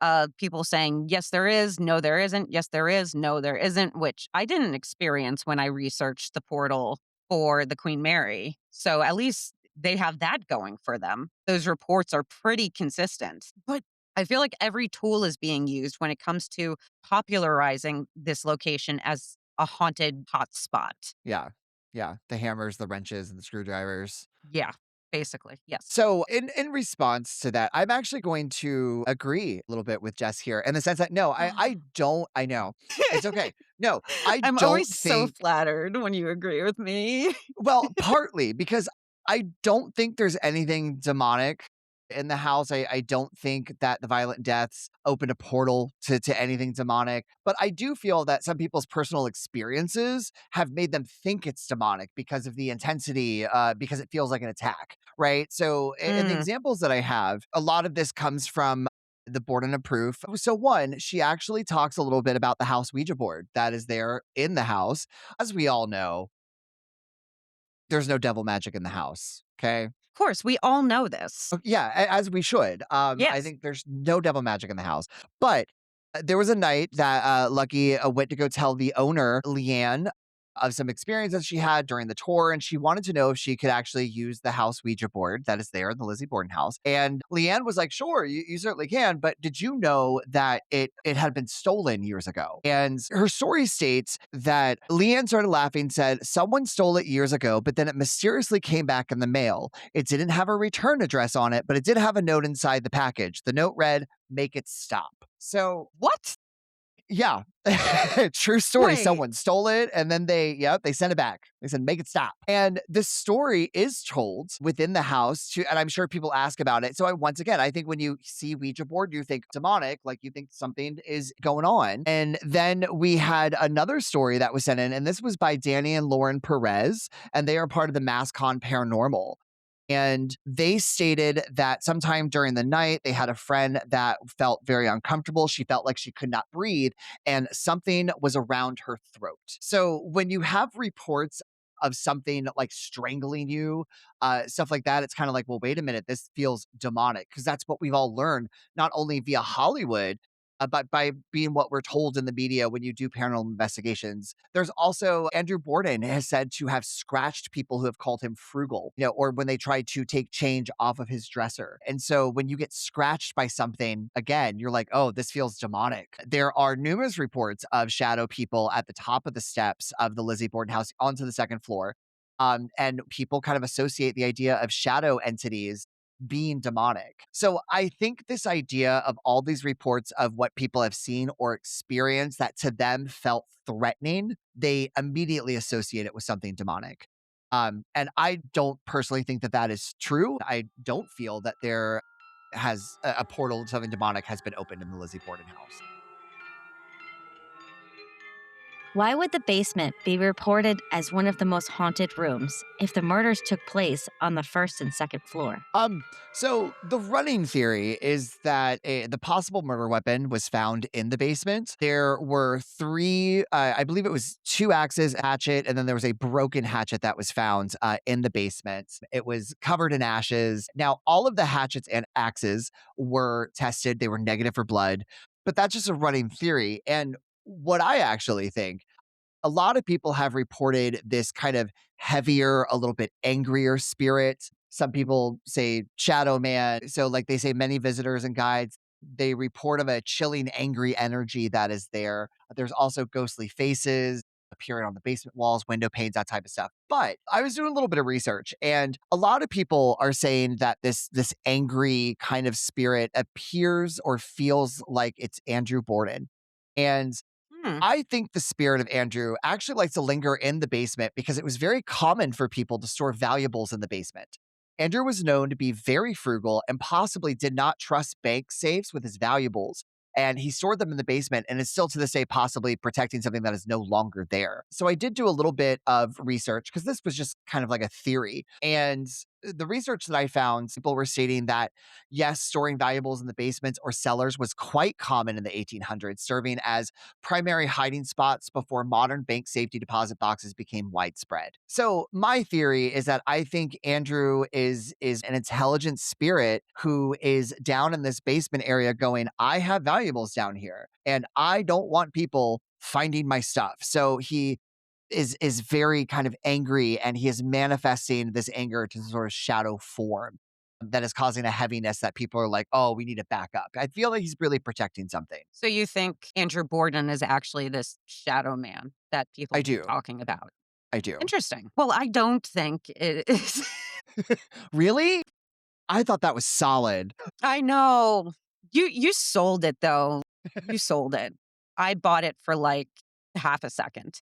of people saying, yes, there is. No, there isn't. Yes, there is. No, there isn't, which I didn't experience when I researched the portal for the Queen Mary. So at least they have that going for them. Those reports are pretty consistent. But I feel like every tool is being used when it comes to popularizing this location as a haunted hotspot. Yeah. Yeah. The hammers, the wrenches, and the screwdrivers. Yeah, basically. Yes. So, in response to that, I'm actually going to agree a little bit with Jess here in the sense that no, I don't. I know it's okay. No, I I'm don't always so think. flattered when you agree with me. Well, partly because I don't think there's anything demonic in the house. I don't think that the violent deaths opened a portal to anything demonic. But I do feel that some people's personal experiences have made them think it's demonic because of the intensity, because it feels like an attack, right? So, in the Mm. examples that I have, a lot of this comes from the Borden of Proof. So, one, she actually talks a little bit about the house Ouija board that is there in the house. As we all know, there's no devil magic in the house. Okay. course, we all know this. Yeah, as we should. I Yes. think there's no devil magic in the house. But there was a night that Lucky went to go tell the owner, Leanne, of some experiences she had during the tour, and she wanted to know if she could actually use the house Ouija board that is there in the Lizzie Borden house. And Leanne was like, "Sure, you certainly can, but did you know that it had been stolen years ago?" And her story states that Leanne started laughing, said, "Someone stole it years ago, but then it mysteriously came back in the mail. It didn't have a return address on it, but it did have a note inside the package. The note read, 'Make it stop.'" So What? yeah. True story. Wait. Someone stole it and then they sent it back. They said, "Make it stop." And this story is told within the house to, and I'm sure people ask about it. So once again, I think when you see Ouija board, you think demonic, like you think something is going on. And then we had another story that was sent in, and this was by Danny and Lauren Perez, and they are part of the MassCon Paranormal. And they stated that sometime during the night, they had a friend that felt very uncomfortable. She felt like she could not breathe, and something was around her throat. So when you have reports of something like strangling you, stuff like that, it's kind of like, well, wait a minute, this feels demonic, because that's what we've all learned, not only via Hollywood, but by being what we're told in the media when you do paranormal investigations. There's also Andrew Borden has said to have scratched people who have called him frugal, or when they tried to take change off of his dresser. And so when you get scratched by something, again, you're like, oh, this feels demonic. There are numerous reports of shadow people at the top of the steps of the Lizzie Borden house onto the second floor. And people kind of associate the idea of shadow entities being demonic. So I think this idea of all these reports of what people have seen or experienced that to them felt threatening, they immediately associate it with something demonic. And I don't personally think that that is true. I don't feel that there has a portal to something demonic has been opened in the Lizzie Borden house. Why would the basement be reported as one of the most haunted rooms if the murders took place on the first and second floor? So the running theory is that the possible murder weapon was found in the basement. There were three, I believe it was two axes, hatchet, and then there was a broken hatchet that was found in the basement. It was covered in ashes. Now, all of the hatchets and axes were tested; they were negative for blood, but that's just a running theory. And what I actually think, a lot of people have reported this kind of heavier, a little bit angrier spirit. Some people say shadow man. So, like they say, many visitors and guides, they report of a chilling, angry energy that is there. There's also ghostly faces appearing on the basement walls, window panes, that type of stuff. But I was doing a little bit of research, and a lot of people are saying that this angry kind of spirit appears or feels like it's Andrew Borden. And Hmm. I think the spirit of Andrew actually likes to linger in the basement because it was very common for people to store valuables in the basement. Andrew was known to be very frugal and possibly did not trust bank safes with his valuables. And he stored them in the basement and is still to this day possibly protecting something that is no longer there. So I did do a little bit of research because this was just kind of like a theory. And the research that I found, people were stating that yes, storing valuables in the basements or cellars was quite common in the 1800s, serving as primary hiding spots before modern bank safety deposit boxes became widespread. So my theory is that I think Andrew is an intelligent spirit who is down in this basement area going, I have valuables down here and I don't want people finding my stuff. So he is very kind of angry, and he is manifesting this anger to sort of shadow form that is causing a heaviness that people are like, oh, we need to back up. I feel like he's really protecting something. So you think Andrew Borden is actually this shadow man that people I keep do. talking about? I do. Interesting. Well, I don't think it is. Really? I thought that was solid. I know. You sold it though. You sold it. I bought it for like half a second.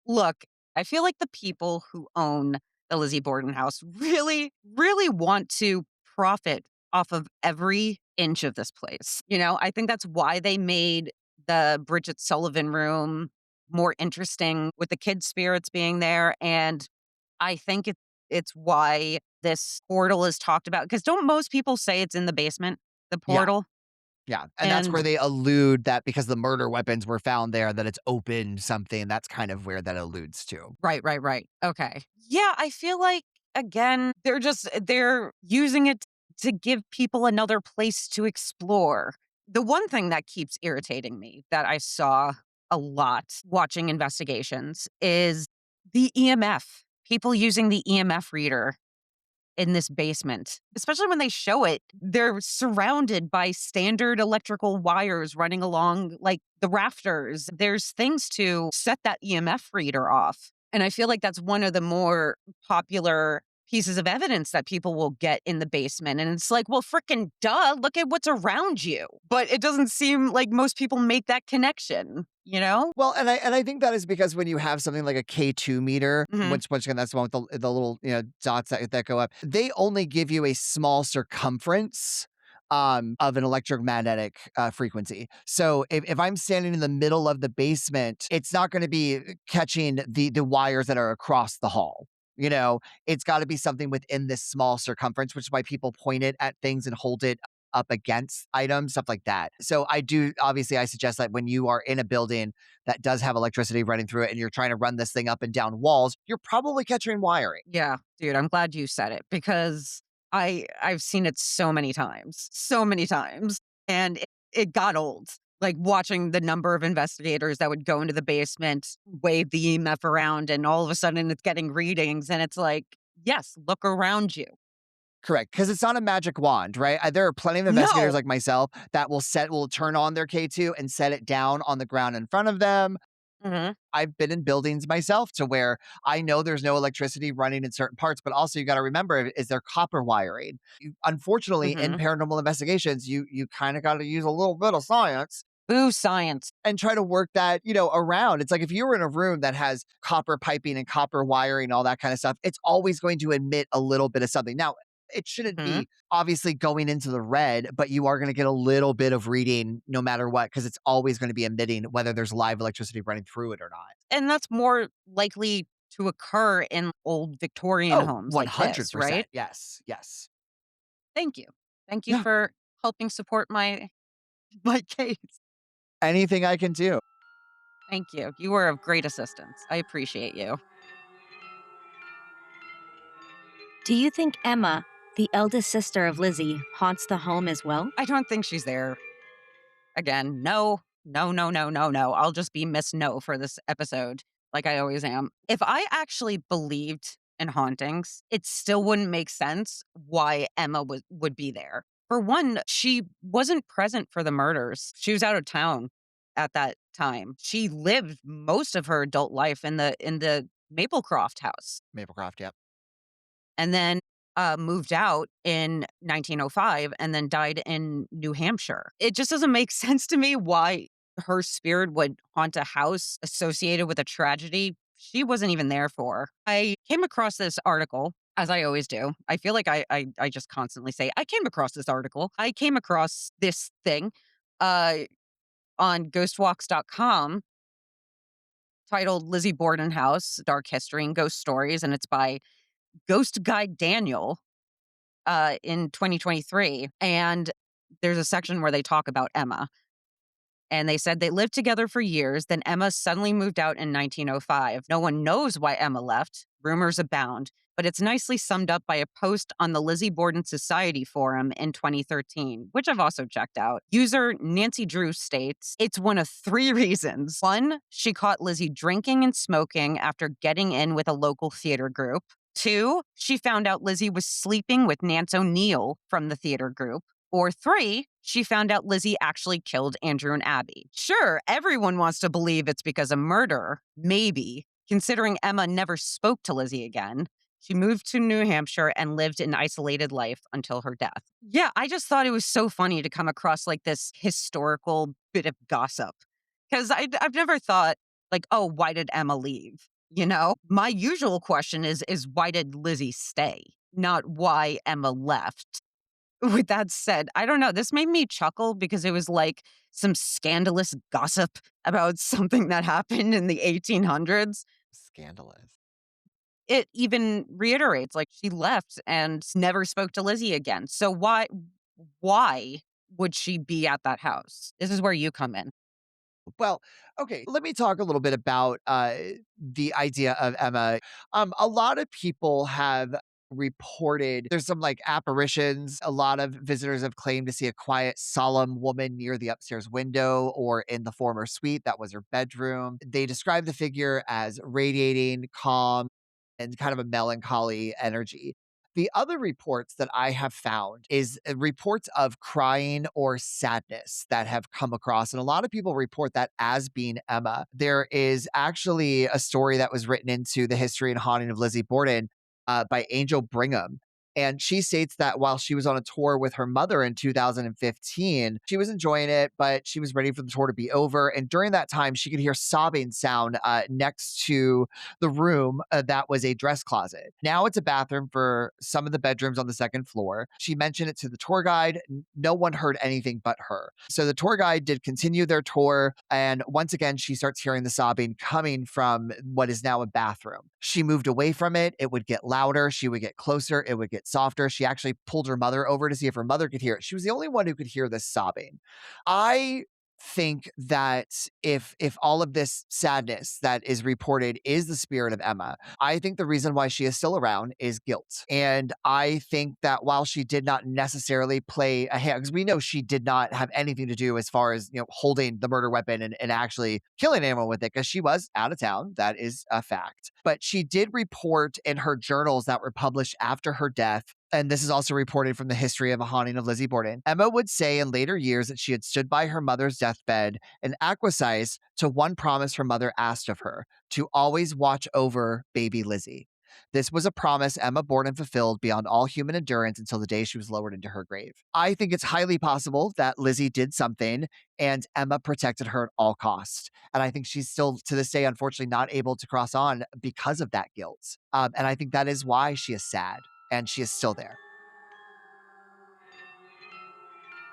Look, I feel like the people who own the Lizzie Borden house really, really want to profit off of every inch of this place. I think that's why they made the Bridget Sullivan room more interesting with the kid spirits being there. And I think it's why this portal is talked about. Because don't most people say it's in the basement, the Yeah. portal? Yeah. And that's where And they allude that because the murder weapons were found there, that it's open something. That's kind of where that alludes to. right, right, right. Okay. Yeah, I feel like again, they're using it to give people another place to explore. The one thing that keeps irritating me that I saw a lot watching investigations is the EMF. People using the EMF reader in this basement, especially when they show it, they're surrounded by standard electrical wires running along like the rafters. There's things to set that EMF reader off. And I feel like that's one of the more popular pieces of evidence that people will get in the basement. And it's like, well, freaking duh, look at what's around you. But it doesn't seem like most people make that connection, you know? Well, and I think that is because when you have something like a K2 meter, Hmm. which again that's the one with the little dots that go up, they only give you a small circumference of an electromagnetic frequency. So if I'm standing in the middle of the basement, it's not going to be catching the wires that are across the hall. It's got to be something within this small circumference, which is why people point it at things and hold it up against items, stuff like that. So obviously, I suggest that when you are in a building that does have electricity running through it and you're trying to run this thing up and down walls, you're probably catching wiring. Yeah, dude, I'm glad you said it because I've seen it so many times, and it got old. Like watching the number of investigators that would go into the basement, wave the EMF around, and all of a sudden it's getting readings, and it's like, yes, look around you. Correct, because it's not a magic wand, right? There are plenty of investigators No. like myself that will turn on their K2 and set it down on the ground in front of them. Hmm. I've been in buildings myself to where I know there's no electricity running in certain parts, but also you got to remember is there copper wiring. Unfortunately, in Hmm. paranormal investigations, you kind of got to use a little bit of science Boo science. and try to work that, around. It's like if you were in a room that has copper piping and copper wiring, all that kind of stuff, it's always going to emit a little bit of something. Now, it shouldn't Hmm. be obviously going into the red, but you are going to get a little bit of reading no matter what, because it's always going to be emitting, whether there's live electricity running through it or not. And that's more likely to occur in old Victorian Oh, homes like this, right? 100%. Yes. Yes. Thank you. Thank you Yeah. for helping support my case. Anything I can do. Thank you. You were of great assistance. I appreciate you. Do you think Emma, the eldest sister of Lizzie, haunts the home as well? I don't think she's there. Again, no, no, no, no, no, no. I'll just be Miss No for this episode, like I always am. If I actually believed in hauntings, it still wouldn't make sense why Emma would be there. For one, she wasn't present for the murders. She was out of town at that time. She lived most of her adult life in the Maplecroft house. Maplecroft, yep. And then moved out in 1905 and then died in New Hampshire. It just doesn't make sense to me why her spirit would haunt a house associated with a tragedy she wasn't even there for. I came across this article, as I always do. I feel like I just constantly say, I came across this article. I came across this thing uh, on ghostwalks.com titled Lizzie Borden House, Dark History and Ghost Stories. And it's by Ghost Guide Daniel in 2023, and there's a section where they talk about Emma. And they said they lived together for years. Then Emma suddenly moved out in 1905. No one knows why Emma left. Rumors abound, but it's nicely summed up by a post on the Lizzie Borden Society forum in 2013, which I've also checked out. User Nancy Drew states it's one of three reasons. One, she caught Lizzie drinking and smoking after getting in with a local theater group. Two, she found out Lizzie was sleeping with Nance O'Neill from the theater group. Or three, she found out Lizzie actually killed Andrew and Abby. Sure, everyone wants to believe it's because of murder. Maybe. Considering Emma never spoke to Lizzie again, she moved to New Hampshire and lived an isolated life until her death. Yeah, I just thought it was so funny to come across like this historical bit of gossip. Because I've never thought, like, oh, why did Emma leave? My usual question is why did Lizzie stay? Not why Emma left. With that said, I don't know, this made me chuckle because it was like some scandalous gossip about something that happened in the 1800s. Scandalous. It even reiterates, like, she left and never spoke to Lizzie again. So why would she be at that house? This is where you come in. Well, okay, let me talk a little bit about the idea of Emma. A lot of people have reported there's some like apparitions. A lot of visitors have claimed to see a quiet, solemn woman near the upstairs window or in the former suite that was her bedroom. They describe the figure as radiating calm and kind of a melancholy energy. The other reports that I have found is reports of crying or sadness that have come across. And a lot of people report that as being Emma. There is actually a story that was written into the history and haunting of Lizzie Borden by Angel Brigham. And she states that while she was on a tour with her mother in 2015, she was enjoying it, but she was ready for the tour to be over. And during that time, she could hear sobbing sound next to the room that was a dress closet. Now it's a bathroom for some of the bedrooms on the second floor. She mentioned it to the tour guide. No one heard anything but her. So the tour guide did continue their tour. And once again, she starts hearing the sobbing coming from what is now a bathroom. She moved away from it. It would get louder. She would get closer. It would get softer. She actually pulled her mother over to see if her mother could hear it. She was the only one who could hear this sobbing. I think that if all of this sadness that is reported is the spirit of Emma, I think the reason why she is still around is guilt. And I think that while she did not necessarily play a hand, because we know she did not have anything to do as far as, holding the murder weapon and actually killing anyone with it, because she was out of town. That is a fact. But she did report in her journals that were published after her death, and this is also reported from the history of a haunting of Lizzie Borden. Emma would say in later years that she had stood by her mother's deathbed and acquiesced to one promise her mother asked of her, to always watch over baby Lizzie. This was a promise Emma Borden fulfilled beyond all human endurance until the day she was lowered into her grave. I think it's highly possible that Lizzie did something and Emma protected her at all costs. And I think she's still, to this day, unfortunately, not able to cross on because of that guilt. And I think that is why she is sad and she is still there.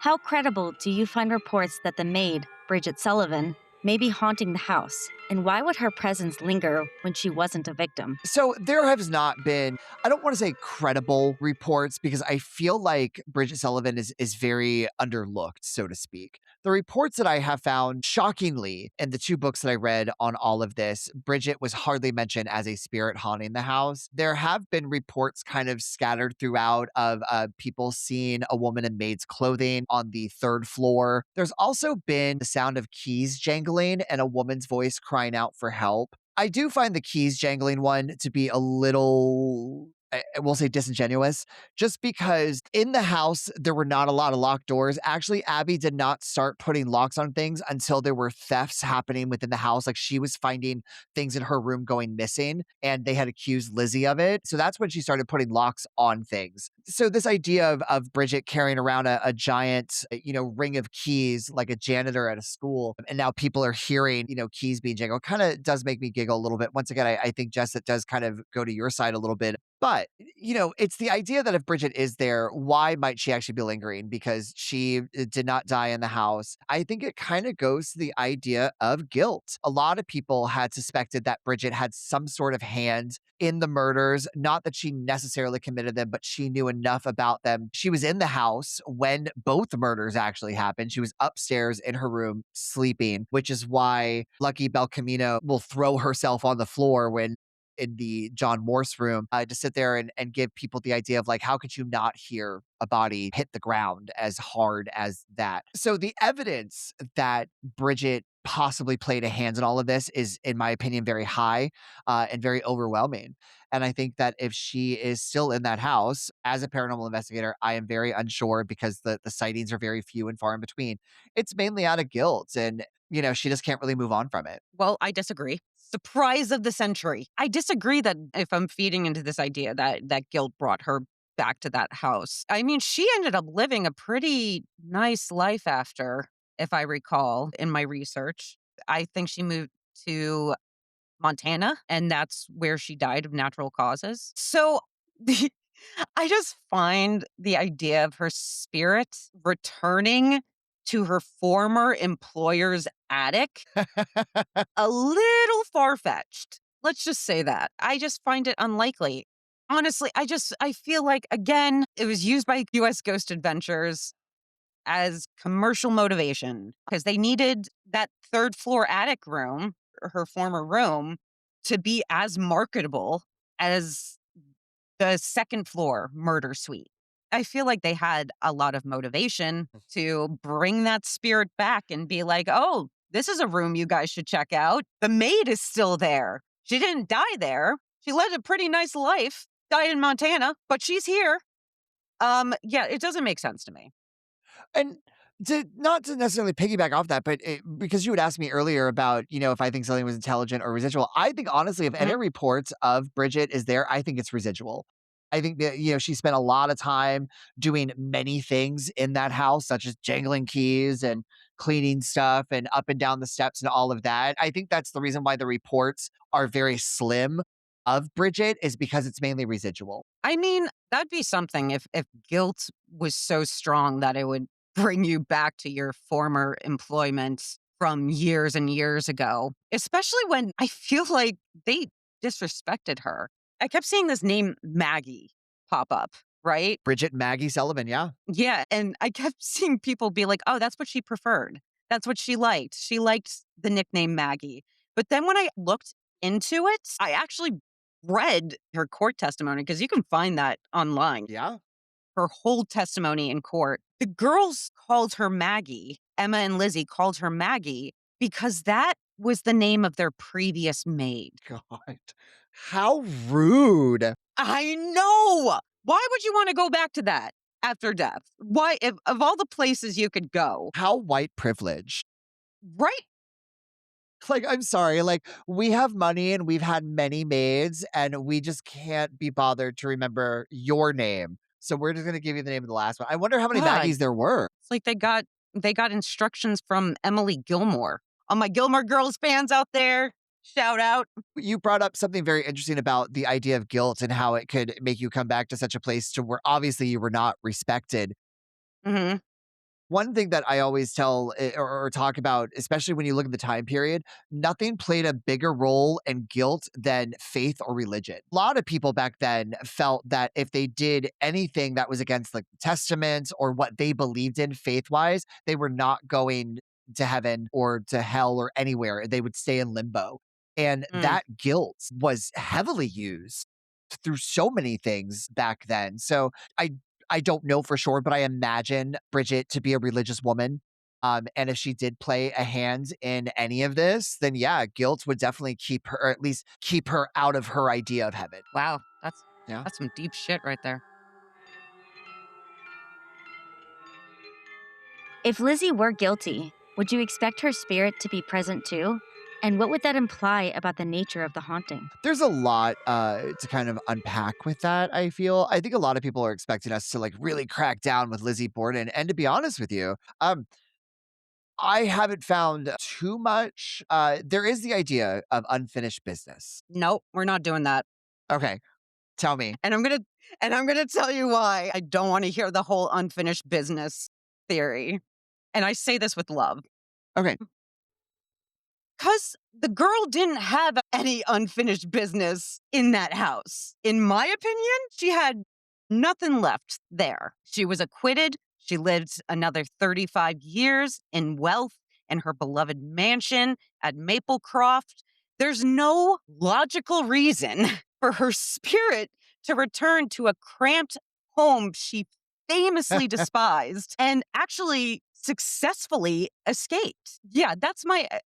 How credible do you find reports that the maid, Bridget Sullivan, may be haunting the house? And why would her presence linger when she wasn't a victim? So there has not been, I don't want to say credible reports because I feel like Bridget Sullivan is very underlooked, so to speak. The reports that I have found, shockingly, in the two books that I read on all of this, Bridget was hardly mentioned as a spirit haunting the house. There have been reports kind of scattered throughout of people seeing a woman in maid's clothing on the third floor. There's also been the sound of keys jangling and a woman's voice crying out for help. I do find the keys jangling one to be a little, I will say, disingenuous, just because in the house, there were not a lot of locked doors. Actually, Abby did not start putting locks on things until there were thefts happening within the house. Like she was finding things in her room going missing, and they had accused Lizzie of it. So that's when she started putting locks on things. So this idea of Bridget carrying around a giant, ring of keys like a janitor at a school, and now people are hearing, keys being jangled, kind of does make me giggle a little bit. Once again, I think, Jess, it does kind of go to your side a little bit. But, it's the idea that if Bridget is there, why might she actually be lingering? Because she did not die in the house. I think it kind of goes to the idea of guilt. A lot of people had suspected that Bridget had some sort of hand in the murders, not that she necessarily committed them, but she knew enough about them. She was in the house when both murders actually happened. She was upstairs in her room sleeping, which is why Lucky Belcamino will throw herself on the floor when in the John Morse room to sit there and give people the idea of like, how could you not hear a body hit the ground as hard as that? So the evidence that Bridget possibly played a hand in all of this is, in my opinion, very high and very overwhelming. And I think that if she is still in that house as a paranormal investigator, I am very unsure because the sightings are very few and far in between. It's mainly out of guilt and she just can't really move on from it. Well, I disagree. Surprise of the century. I disagree that if I'm feeding into this idea that guilt brought her back to that house. I mean, she ended up living a pretty nice life after, if I recall in my research. I think she moved to Montana, and that's where she died of natural causes. So the I just find the idea of her spirit returning to her former employer's attic a little far-fetched. Let's just say that. I just find it unlikely. Honestly, I feel like, again, it was used by US Ghost Adventures as commercial motivation because they needed that third floor attic room, her former room, to be as marketable as the second floor murder suite. I feel like they had a lot of motivation to bring that spirit back and be like, oh, this is a room you guys should check out. The maid is still there. She didn't die there. She led a pretty nice life, died in Montana, but she's here. Yeah, it doesn't make sense to me. And to not to necessarily piggyback off that, but because you had asked me earlier about, if I think something was intelligent or residual, I think honestly, if any Mhm. reports of Bridget is there, I think it's residual. I think that, she spent a lot of time doing many things in that house, such as jangling keys and cleaning stuff and up and down the steps and all of that. I think that's the reason why the reports are very slim of Bridget is because it's mainly residual. I mean, that'd be something if guilt was so strong that it would bring you back to your former employment from years and years ago, especially when I feel like they disrespected her. I kept seeing this name Maggie pop up, right? Bridget Maggie Sullivan, yeah. Yeah, and I kept seeing people be like, "Oh, that's what she preferred. That's what she liked. She liked the nickname Maggie." But then when I looked into it, I actually read her court testimony because you can find that online. Yeah. Her whole testimony in court. The girls called her Maggie. Emma and Lizzie called her Maggie because that was the name of their previous maid. God. How rude. I know. Why would you want to go back to that after death? Why, if of all the places you could go, How white privilege. right? Like, I'm sorry, like, we have money and we've had many maids, and we just can't be bothered to remember your name. So we're just gonna give you the name of the last one. I wonder how many God, Maggies there were. it's like they got instructions from Emily Gilmore. All my Gilmore Girls fans out there, shout out. You brought up something very interesting about the idea of guilt and how it could make you come back to such a place to where obviously you were not respected. Hmm. One thing that I always tell or talk about, especially when you look at the time period, nothing played a bigger role in guilt than faith or religion. A lot of people back then felt that if they did anything that was against like the testaments or what they believed in faith wise, they were not going to heaven or to hell or anywhere. They would stay in limbo. And Mm. that guilt was heavily used through so many things back then. So I I don't know for sure, but I imagine Bridget to be a religious woman. And if she did play a hand in any of this, then yeah, guilt would definitely keep her, or at least keep her out of her idea of heaven. Wow, Yeah. that's some deep shit right there. If Lizzie were guilty, would you expect her spirit to be present too? And what would that imply about the nature of the haunting? There's a lot to kind of unpack with that, I feel. I think a lot of people are expecting us to like really crack down with Lizzie Borden. And to be honest with you, I haven't found too much. There is the idea of unfinished business. Nope, we're not doing that. Okay, tell me. And I'm gonna tell you why I don't want to hear the whole unfinished business theory. And I say this with love. Okay. Because the girl didn't have any unfinished business in that house. In my opinion, she had nothing left there. She was acquitted. She lived another 35 years in wealth in her beloved mansion at Maplecroft. There's no logical reason for her spirit to return to a cramped home she famously despised and actually successfully escaped. Yeah,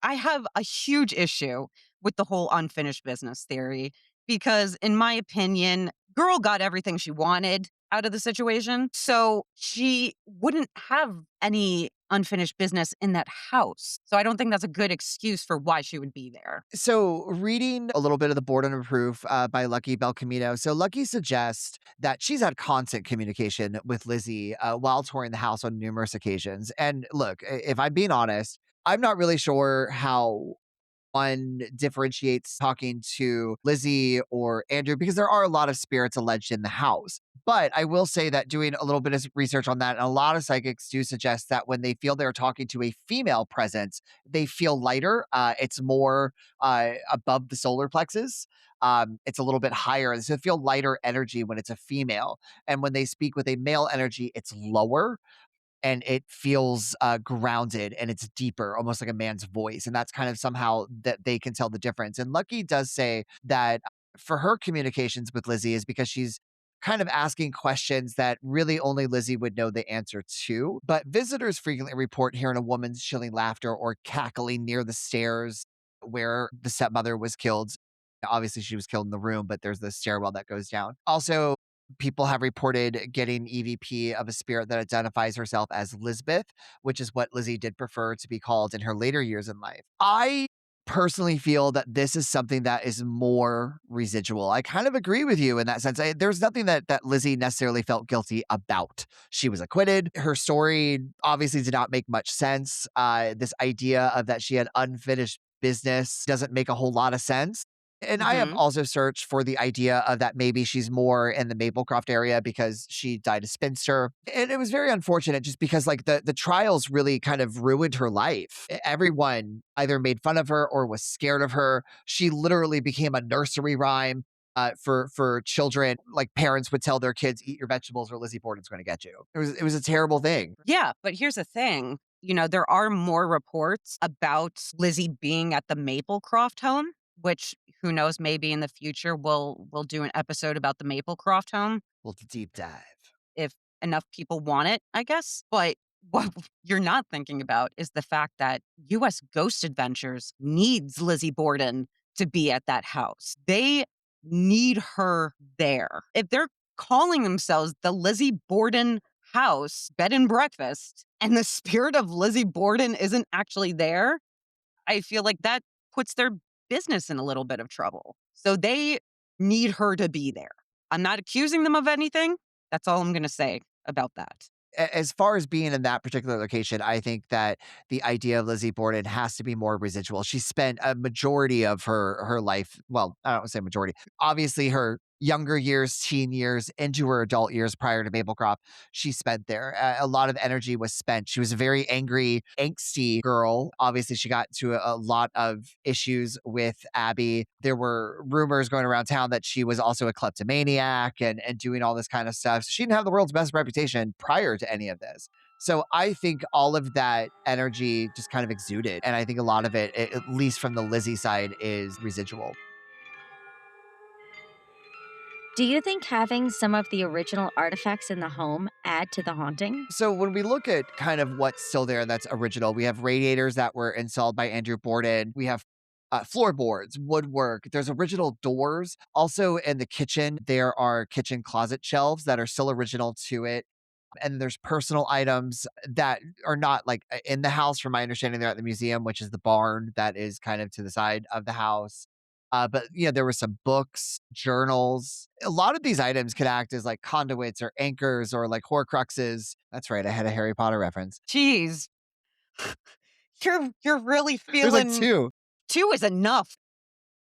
I have a huge issue with the whole unfinished business theory because in my opinion, girl got everything she wanted out of the situation. So she wouldn't have any unfinished business in that house. So I don't think that's a good excuse for why she would be there. So, reading a little bit of the Board Under Proof by Lucky Belcamino. So, Lucky suggests that she's had constant communication with Lizzie while touring the house on numerous occasions. And look, if I'm being honest, I'm not really sure how one differentiates talking to Lizzie or Andrew because there are a lot of spirits alleged in the house. But I will say that doing a little bit of research on that, and a lot of psychics do suggest that when they feel they're talking to a female presence, they feel lighter. It's more above the solar plexus. It's a little bit higher. And so they feel lighter energy when it's a female. And when they speak with a male energy, it's lower and it feels grounded and it's deeper, almost like a man's voice. And that's kind of somehow that they can tell the difference. And Lucky does say that for her communications with Lizzie is because she's kind of asking questions that really only Lizzie would know the answer to. But visitors frequently report hearing a woman's chilling laughter or cackling near the stairs where the stepmother was killed. Obviously, she was killed in the room, but there's the stairwell that goes down. Also, people have reported getting EVP of a spirit that identifies herself as Lisbeth, which is what Lizzie did prefer to be called in her later years in life. I personally feel that this is something that is more residual. I kind of agree with you in that sense. There's nothing that Lizzie necessarily felt guilty about. She was acquitted. Her story obviously did not make much sense. This idea of that she had unfinished business doesn't make a whole lot of sense. And I have Mhm. also searched for the idea of that maybe she's more in the Maplecroft area because she died a spinster. And it was very unfortunate just because like the trials really kind of ruined her life. Everyone either made fun of her or was scared of her. She literally became a nursery rhyme. For children, like parents would tell their kids, "Eat your vegetables, or Lizzie Borden's going to get you." It was a terrible thing. Yeah, but here's the thing, there are more reports about Lizzie being at the Maplecroft home, which who knows, maybe in the future we'll do an episode about the Maplecroft home Well, deep dive. if enough people want it, I guess. But what you're not thinking about is the fact that US Ghost Adventures needs Lizzie Borden to be at that house. They need her there. If they're calling themselves the Lizzie Borden House Bed and Breakfast and the spirit of Lizzie Borden isn't actually there, I feel like that puts their business in a little bit of trouble. So they need her to be there. I'm not accusing them of anything. That's all I'm going to say about that. As far as being in that particular location, I think that the idea of Lizzie Borden has to be more residual. She spent a majority of her life, well, I don't want to say majority, obviously her younger years, teen years, into her adult years prior to Maplecroft, she spent there. A lot of energy was spent. She was a very angry, angsty girl. Obviously, she got to a lot of issues with Abby. There were rumors going around town that she was also a kleptomaniac and doing all this kind of stuff. So she didn't have the world's best reputation prior to any of this. So I think all of that energy just kind of exuded. And I think a lot of it, at least from the Lizzie side, is residual. Do you think having some of the original artifacts in the home add to the haunting? So when we look at kind of what's still there that's original, we have radiators that were installed by Andrew Borden. We have floorboards, woodwork. There's original doors. Also in the kitchen, there are kitchen closet shelves that are still original to it. And there's personal items that are not like in the house, from my understanding, they're at the museum, which is the barn that is kind of to the side of the house. But there were some books, journals. A lot of these items could act as like conduits or anchors or like Horcruxes. That's right, I had a Harry Potter reference. Jeez, you're really There's like feeling two. two is enough.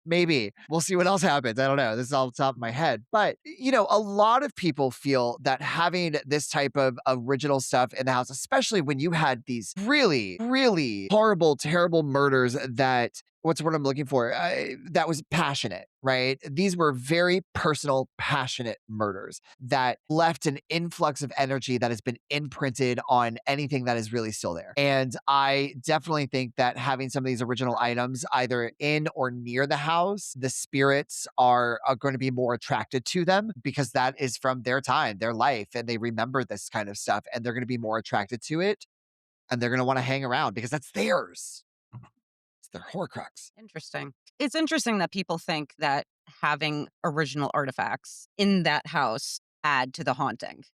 Maybe. We'll see what else happens. I don't know. This is all off the top of my head. But, a lot of people feel that having this type of original stuff in the house, especially when you had these really, really horrible, terrible murders that, what's what I'm looking for? That was passionate, right? These were very personal, passionate murders that left an influx of energy that has been imprinted on anything that is really still there. And I definitely think that having some of these original items either in or near the house, the spirits are going to be more attracted to them because that is from their time, their life, and they remember this kind of stuff and they're going to be more attracted to it and they're going to want to hang around because that's theirs. It's their Horcrux. Interesting. It's interesting that people think that having original artifacts in that house add to the haunting,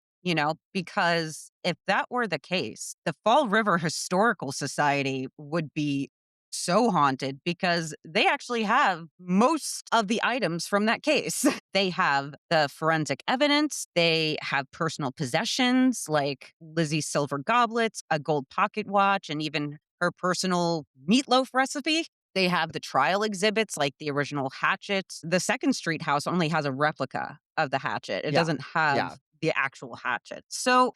because if that were the case, the Fall River Historical Society would be so haunted because they actually have most of the items from that case. They have the forensic evidence, they have personal possessions like Lizzie's silver goblets, a gold pocket watch, and even her personal meatloaf recipe. They have the trial exhibits like the original hatchet. The Second Street house only has a replica of the hatchet. It Yeah. doesn't Yeah. have the actual hatchet. So,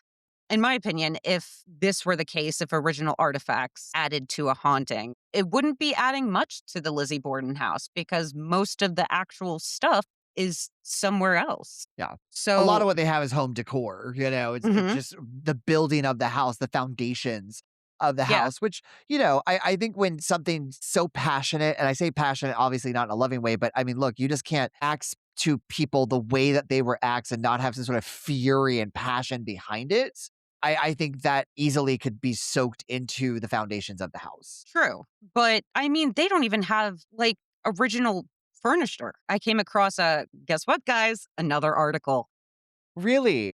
in my opinion, if this were the case, if original artifacts added to a haunting, it wouldn't be adding much to the Lizzie Borden house because most of the actual stuff is somewhere else. Yeah. A lot So, of what they have is home decor, it's mhm. just the building of the house, the foundations. of the Yeah, house, which, I think when something's so passionate, and I say passionate, obviously not in a loving way, but I mean, look, you just can't act to people the way that they were acts and not have some sort of fury and passion behind it. I think that easily could be soaked into the foundations of the house. true. But I mean, they don't even have like original furniture. I came across guess what, guys? Another article. Really?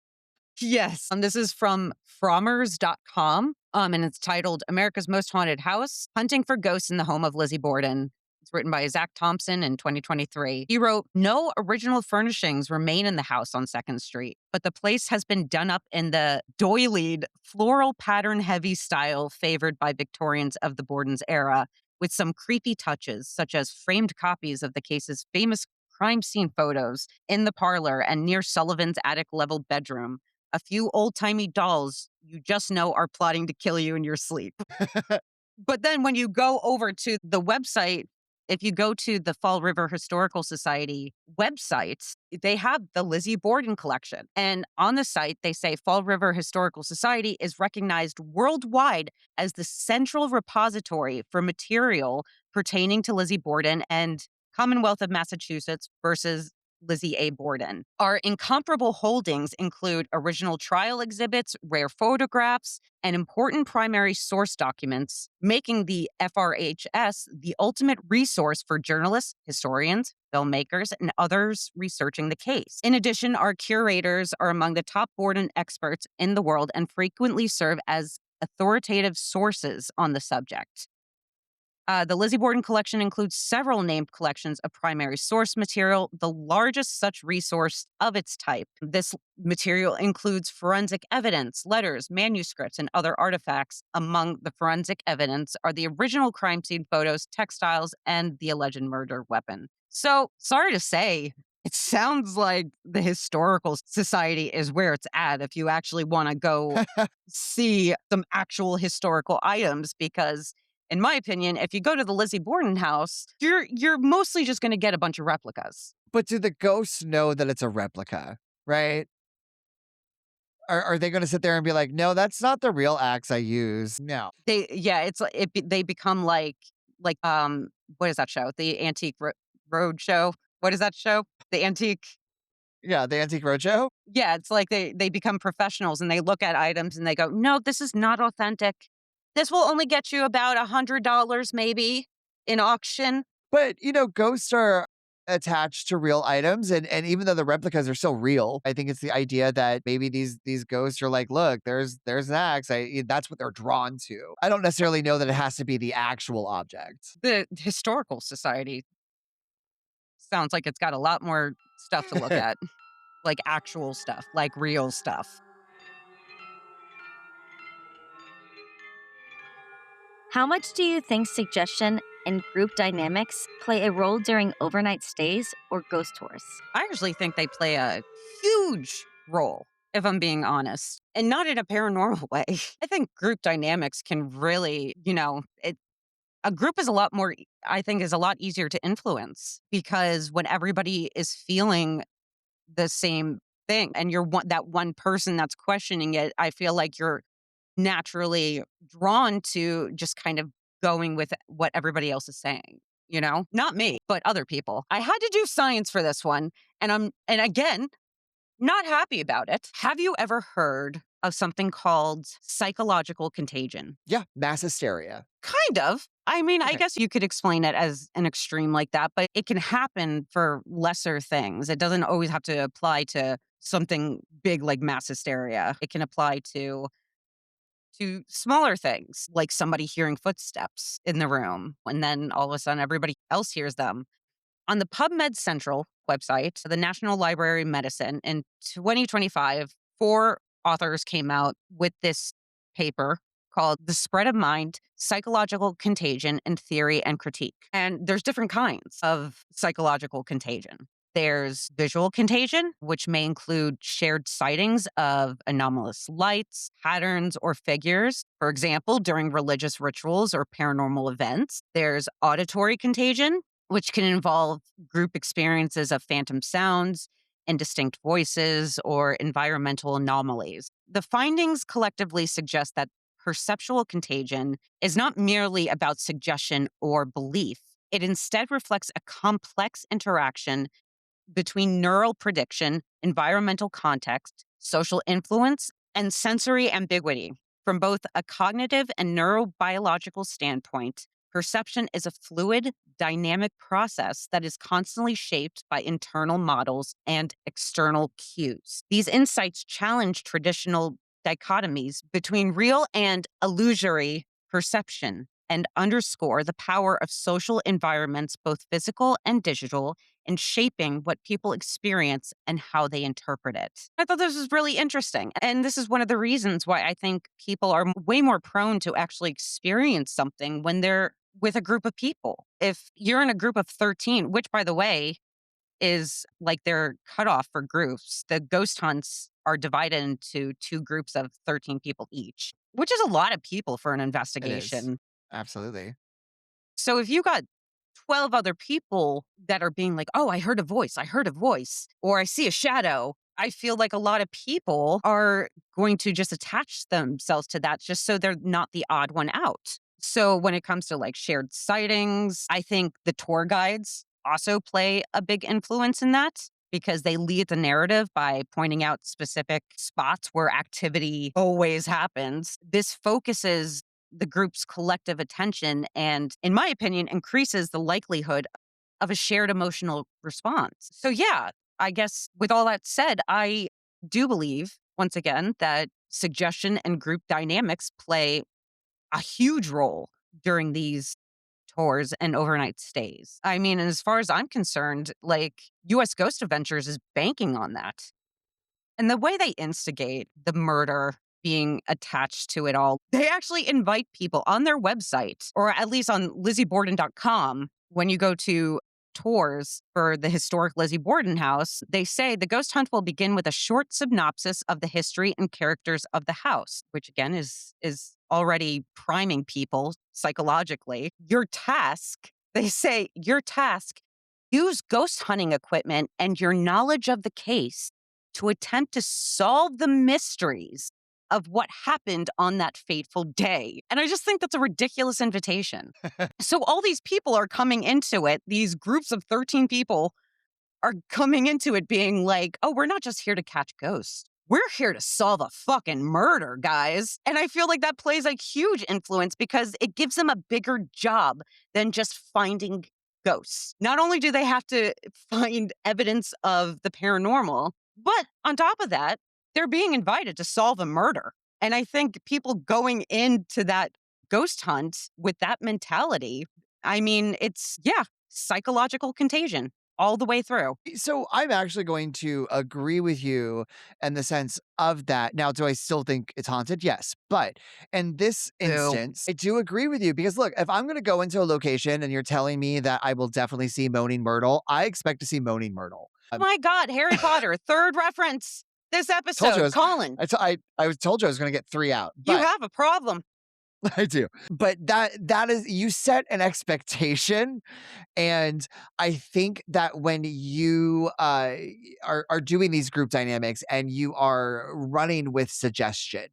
Yes. This is from Frommers.com. And it's titled America's Most Haunted House Hunting for Ghosts in the Home of Lizzie Borden. It's written by Zach Thompson in 2023. He wrote, no original furnishings remain in the house on 2nd Street, but the place has been done up in the doilied, floral pattern heavy style favored by Victorians of the Borden's era, with some creepy touches, such as framed copies of the case's famous crime scene photos in the parlor and near Sullivan's attic level bedroom, a few old timey dolls you just know are plotting to kill you in your sleep. But then when you go over to the website, if you go to the Fall River Historical Society websites, they have the Lizzie Borden collection. And on the site, they say Fall River Historical Society is recognized worldwide as the central repository for material pertaining to Lizzie Borden and Commonwealth of Massachusetts versus Lizzie A. Borden. Our incomparable holdings include original trial exhibits, rare photographs, and important primary source documents, making the FRHS the ultimate resource for journalists, historians, filmmakers, and others researching the case. In addition, our curators are among the top Borden experts in the world and frequently serve as authoritative sources on the subject. The Lizzie Borden collection includes several named collections of primary source material, the largest such resource of its type. This material includes forensic evidence, letters, manuscripts, and other artifacts. Among the forensic evidence are the original crime scene photos, textiles, and the alleged murder weapon. So, sorry to say, it sounds like the Historical Society is where it's at if you actually want to go see some actual historical items, because in my opinion, if you go to the Lizzie Borden house, you're mostly just going to get a bunch of replicas. But do the ghosts know that it's a replica, right? Are they gonna sit there and be like, "No, that's not the real axe I use." No. It's like they become like what is that show? The Road show. What is that show? The Antique. Yeah, the Antique Roadshow? Yeah, it's like they become professionals and they look at items and they go, no, this is not authentic. This will only get you about $100 maybe in auction. But, ghosts are attached to real items, and even though the replicas are still real, I think it's the idea that maybe these ghosts are like, "Look, there's an axe." That's what they're drawn to. I don't necessarily know that it has to be the actual object. The Historical Society sounds like it's got a lot more stuff to look at, like actual stuff, like real stuff. How much do you think suggestion and group dynamics play a role during overnight stays or ghost tours? I actually think they play a huge role, if I'm being honest, and not in a paranormal way. I think group dynamics can really, a group is a lot more, I think, is a lot easier to influence because when everybody is feeling the same thing and that one person that's questioning it, I feel like you're naturally drawn to just kind of going with what everybody else is saying. Not me, but other people. I had to do science for this one, and again, not happy about it. Have you ever heard of something called psychological contagion? Yeah, mass hysteria. Kind of. I mean, I Okay. guess you could explain it as an extreme like that, but it can happen for lesser things. It doesn't always have to apply to something big like mass hysteria. It can apply to smaller things, like somebody hearing footsteps in the room, and then all of a sudden everybody else hears them. On the PubMed Central website, the National Library of Medicine, in 2025, 4 authors came out with this paper called The Spread of Mind, Psychological Contagion in Theory and Critique. And there's different kinds of psychological contagion. There's visual contagion, which may include shared sightings of anomalous lights, patterns, or figures, for example, during religious rituals or paranormal events. There's auditory contagion, which can involve group experiences of phantom sounds, indistinct voices, or environmental anomalies. The findings collectively suggest that perceptual contagion is not merely about suggestion or belief. It instead reflects a complex interaction between neural prediction, environmental context, social influence, and sensory ambiguity. From both a cognitive and neurobiological standpoint, perception is a fluid, dynamic process that is constantly shaped by internal models and external cues. These insights challenge traditional dichotomies between real and illusory perception and underscore the power of social environments, both physical and digital, in shaping what people experience and how they interpret it. I thought this was really interesting. And this is one of the reasons why I think people are way more prone to actually experience something when they're with a group of people. If you're in a group of 13, which by the way is like their cutoff for groups, the ghost hunts are divided into two groups of 13 people each, which is a lot of people for an It is. investigation. Absolutely. So if you got 12 other people that are being like, oh, I heard a voice, or I see a shadow, I feel like a lot of people are going to just attach themselves to that just so they're not the odd one out. So when it comes to like shared sightings, I think the tour guides also play a big influence in that because they lead the narrative by pointing out specific spots where activity always happens. This focuses the group's collective attention and, in my opinion, increases the likelihood of a shared emotional response. So, yeah, I guess with all that said, I do believe, once again, that suggestion and group dynamics play a huge role during these tours and overnight stays. I mean, and as far as I'm concerned, like US Ghost Adventures is banking on that. And the way they instigate the murder being attached to it all, they actually invite people on their website, or at least on LizzieBorden.com, when you go to tours for the historic Lizzie Borden house, they say the ghost hunt will begin with a short synopsis of the history and characters of the house, which again is already priming people psychologically. Your task, they say, your task, use ghost hunting equipment and your knowledge of the case to attempt to solve the mysteries of what happened on that fateful day. And I just think that's a ridiculous invitation. So all these people are coming into it, these groups of 13 people are coming into it being like, oh, we're not just here to catch ghosts. We're here to solve a fucking murder, guys. And I feel like that plays a huge influence because it gives them a bigger job than just finding ghosts. Not only do they have to find evidence of the paranormal, but on top of that, they're being invited to solve a murder. And I think people going into that ghost hunt with that mentality, I mean, it's, yeah, psychological contagion all the way through. So I'm actually going to agree with you in the sense of that. Now, do I still think it's haunted? Yes. But in this Boo. instance, I do agree with you because look, if I'm going to go into a location and you're telling me that I will definitely see Moaning Myrtle, I expect to see Moaning Myrtle. My God, Harry Potter, third reference this Told you episode. Colin, I was told you I was going to get 3 out, you but have a problem. I do. But that is you set an expectation. And I think that when you are doing these group dynamics and you are running with suggestion,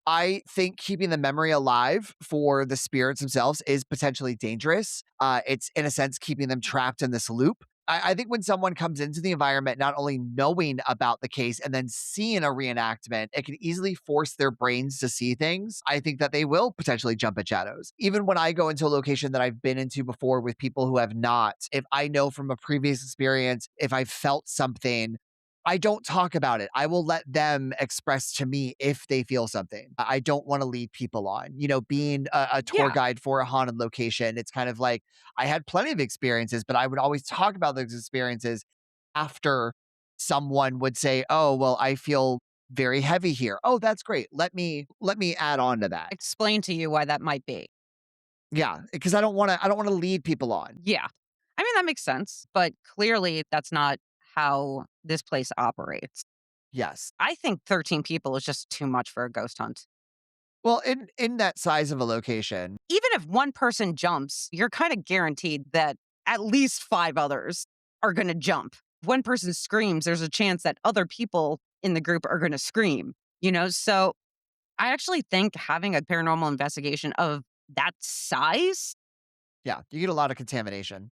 I think keeping the memory alive for the spirits themselves is potentially dangerous. It's in a sense keeping them trapped in this loop. I think when someone comes into the environment, not only knowing about the case and then seeing a reenactment, it can easily force their brains to see things. I think that they will potentially jump at shadows. Even when I go into a location that I've been into before with people who have not, if I know from a previous experience, if I felt something, I don't talk about it. I will let them express to me if they feel something. I don't want to lead people on. You know, being a tour Yeah, guide for a haunted location, it's kind of like I had plenty of experiences, but I would always talk about those experiences after someone would say, "Oh, well, I feel very heavy here." Oh, that's great. Let me add on to that. explain to you why that might be. Yeah, because I don't want to lead people on. Yeah. I mean, that makes sense, but clearly that's not how this place operates. Yes. I think 13 people is just too much for a ghost hunt. Well, in that size of a location, Even if one person jumps, you're kind of guaranteed that at least five others are going to jump. If one person screams, there's a chance that other people in the group are going to scream, you know? So I actually think having a paranormal investigation of that size Yeah, you get a lot of contamination.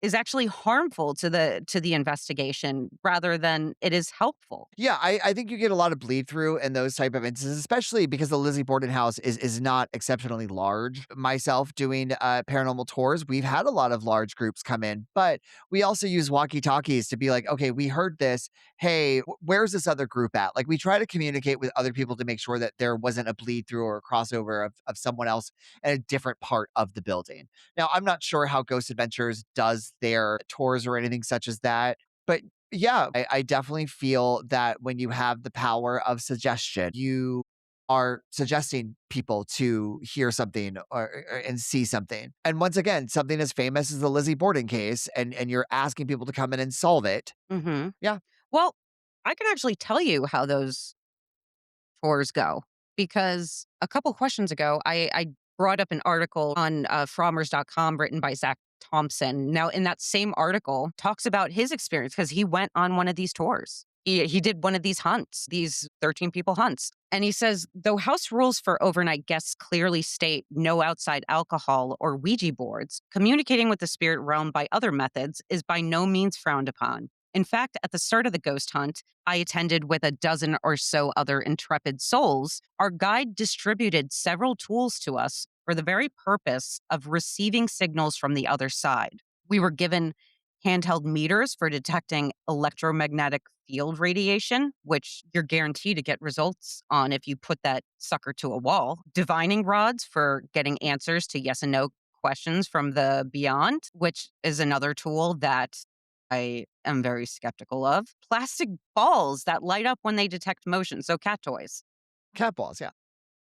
is actually harmful to the investigation rather than it is helpful. Yeah, I think you get a lot of bleed through in those type of instances, especially because the Lizzie Borden house is not exceptionally large. Myself doing paranormal tours, we've had a lot of large groups come in, but we also use walkie talkies to be like, okay, we heard this. Hey, where's this other group at? Like we try to communicate with other people to make sure that there wasn't a bleed through or a crossover of someone else in a different part of the building. Now, I'm not sure how Ghost Adventures does their tours or anything such as that. But yeah, I definitely feel that when you have the power of suggestion, you are suggesting people to hear something or and see something. And once again, something as famous as the Lizzie Borden case, and you're asking people to come in and solve it. Mhm. Yeah, Well, I can actually tell you how those tours go because a couple questions ago, I brought up an article on Frommers.com written by Zach Thompson. Now, in that same article, talks about his experience because he went on one of these tours. He did one of these hunts, these 13 people hunts. And he says, though house rules for overnight guests clearly state no outside alcohol or Ouija boards, communicating with the spirit realm by other methods is by no means frowned upon. In fact, at the start of the ghost hunt, I attended with a dozen or so other intrepid souls. Our guide distributed several tools to us for the very purpose of receiving signals from the other side. We were given handheld meters for detecting electromagnetic field radiation, which you're guaranteed to get results on if you put that sucker to a wall, divining rods for getting answers to yes and no questions from the beyond, which is another tool that I am very skeptical of. Plastic balls that light up when they detect motion, so cat toys. cat balls. Yeah.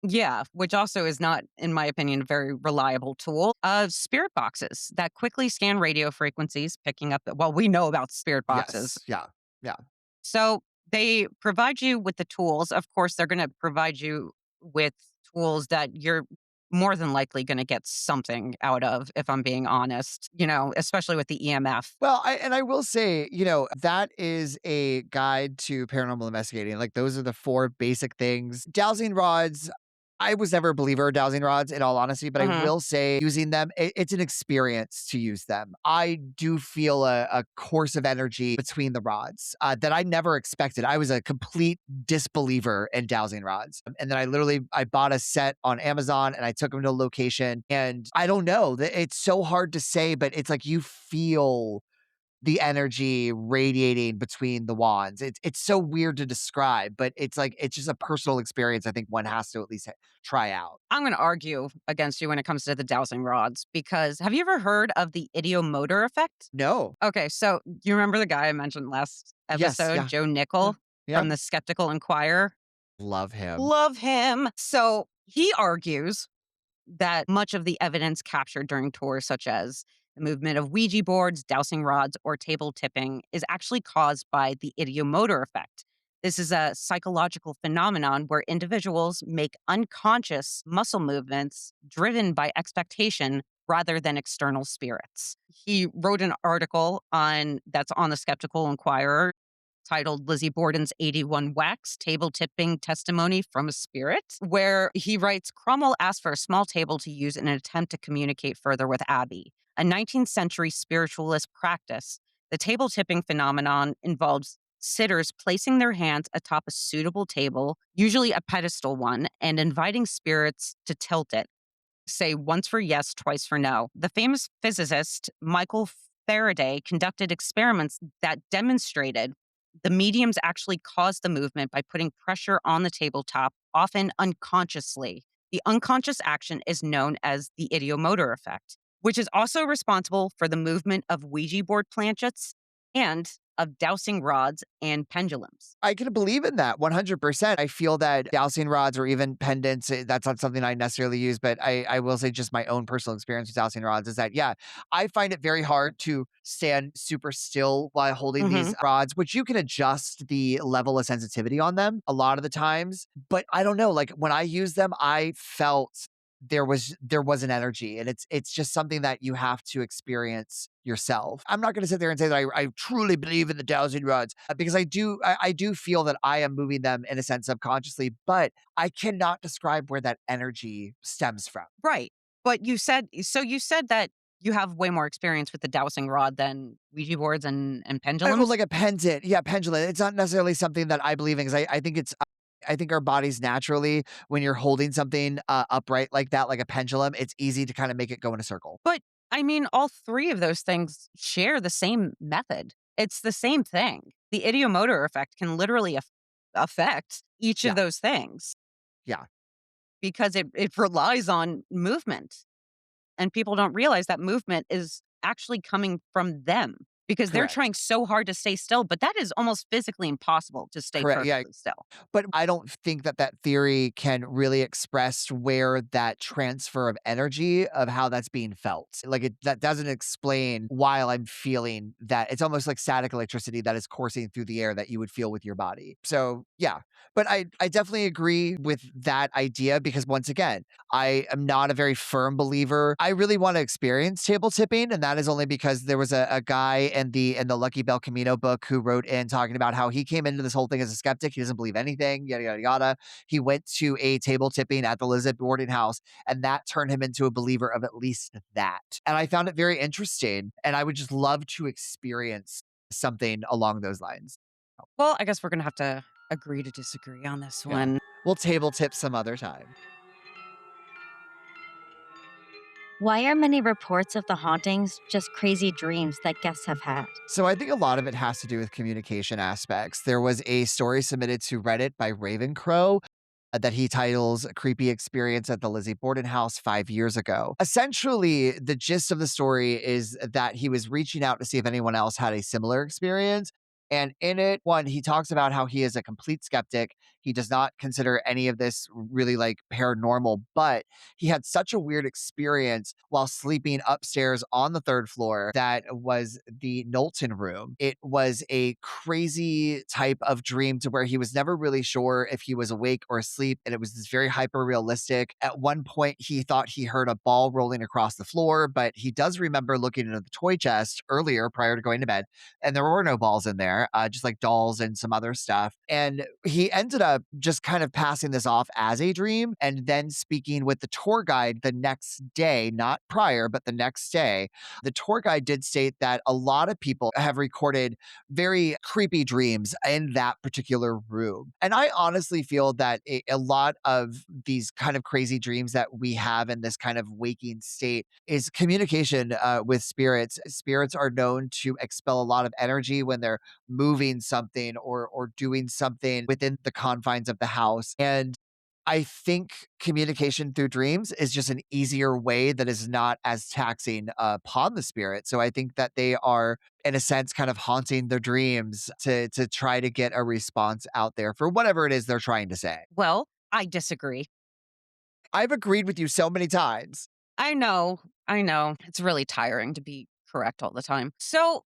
Yeah, which also is not, in my opinion, a very reliable tool. Spirit boxes that quickly scan radio frequencies, picking up, well, we know about spirit boxes. Yes. Yeah. Yeah. So they provide you with the tools. Of course, they're going to provide you with tools that you're more than likely going to get something out of, if I'm being honest, especially with the EMF. Well, I will say, that is a guide to paranormal investigating. Like those are the four basic things. Dowsing rods, I was never a believer of dowsing rods in all honesty, but I Mhm. will say using them, it's an experience to use them. I do feel a course of energy between the rods that I never expected. I was a complete disbeliever in dowsing rods. And then I bought a set on Amazon and I took them to a location. And I don't know, it's so hard to say, but it's like you feel the energy radiating between the wands. It's so weird to describe, but it's like it's just a personal experience I think one has to at least try out. I'm going to argue against you when it comes to the dowsing rods because have you ever heard of the idiomotor effect? No. Okay, so you remember the guy I mentioned last Yes, episode, yeah. Joe Yeah. Nickel Yeah. from the Skeptical Inquirer? Love him. Love him. So he argues that much of the evidence captured during tours, such as the movement of Ouija boards, dowsing rods, or table tipping, is actually caused by the idiomotor effect. This is a psychological phenomenon where individuals make unconscious muscle movements driven by expectation rather than external spirits. He wrote an article on that's on the Skeptical Inquirer titled Lizzie Borden's 81 Wax Table Tipping Testimony from a Spirit, where he writes Cromwell asked for a small table to use in an attempt to communicate further with Abby, a 19th century spiritualist practice. The table tipping phenomenon involves sitters placing their hands atop a suitable table, usually a pedestal one, and inviting spirits to tilt it. Say once for yes, twice for no. The famous physicist Michael Faraday conducted experiments that demonstrated the mediums actually caused the movement by putting pressure on the tabletop, often unconsciously. The unconscious action is known as the idiomotor effect, which is also responsible for the movement of Ouija board planchets and of dowsing rods and pendulums. I can believe in that 100%. I feel that dowsing rods or even pendants, that's not something I necessarily use, but I will say just my own personal experience with dowsing rods is that, yeah, I find it very hard to stand super still while holding Hmm. these rods, which you can adjust the level of sensitivity on them a lot of the times. But I don't know, like when I use them, I felt there was an energy, and it's just something that you have to experience yourself. I'm not going to sit there and say that I truly believe in the dowsing rods, because I do feel that I am moving them in a sense subconsciously, but I cannot describe where that energy stems from. Right. But you said that you have way more experience with the dowsing rod than Ouija boards and Well, pendulums? like a pendant, yeah, pendulum. It's not necessarily something that I believe in, because I think I think our bodies naturally, when you're holding something upright like that, like a pendulum, it's easy to kind of make it go in a circle. But, I mean, all 3 of those things share the same method. It's the same thing. The ideomotor effect can literally affect each of Yeah, those things yeah, because it relies on movement, and people don't realize that movement is actually coming from them because they're trying correct. so hard to stay still, but that is almost physically impossible to stay Correct. Yeah. perfectly still. But I don't think that that theory can really express where that transfer of energy of how that's being felt. Like that doesn't explain why I'm feeling that. It's almost like static electricity that is coursing through the air that you would feel with your body. So yeah, but I definitely agree with that idea, because once again, I am not a very firm believer. I really want to experience table tipping, and that is only because there was a guy in the Lucky Bell Camino book who wrote in talking about how he came into this whole thing as a skeptic. He doesn't believe anything, yada yada yada. He went to a table tipping at the Lizzie Borden house, and that turned him into a believer of at least that. And I found it very interesting, and I would just love to experience something along those lines. Well, I guess we're gonna have to agree to disagree on this Yeah. one. We'll table tip some other time. Why are many reports of the hauntings just crazy dreams that guests have had? So I think a lot of it has to do with communication aspects. There was a story submitted to Reddit by Ravencrow that he titles "Creepy Experience at the Lizzie Borden House 5 years ago." Essentially, the gist of the story is that he was reaching out to see if anyone else had a similar experience. And in it, one, he talks about how he is a complete skeptic. He does not consider any of this really like paranormal, but he had such a weird experience while sleeping upstairs on the third floor that was the Knowlton room. It was a crazy type of dream to where he was never really sure if he was awake or asleep. And it was this very hyper realistic. At one point, he thought he heard a ball rolling across the floor, but he does remember looking into the toy chest earlier prior to going to bed, and there were no balls in there, just like dolls and some other stuff. And he ended up just kind of passing this off as a dream, and then speaking with the tour guide the next day, not prior, but the next day. The tour guide did state that a lot of people have recorded very creepy dreams in that particular room. And I honestly feel that a lot of these kind of crazy dreams that we have in this kind of waking state is communication with spirits. Spirits are known to expel a lot of energy when they're moving something or doing something within the confines of the house. And I think communication through dreams is just an easier way that is not as taxing upon the spirit. So I think that they are, in a sense, kind of haunting their dreams to try to get a response out there for whatever it is they're trying to say. Well, I disagree. I've agreed with you so many times. I know, I know. It's really tiring to be correct all the time. So,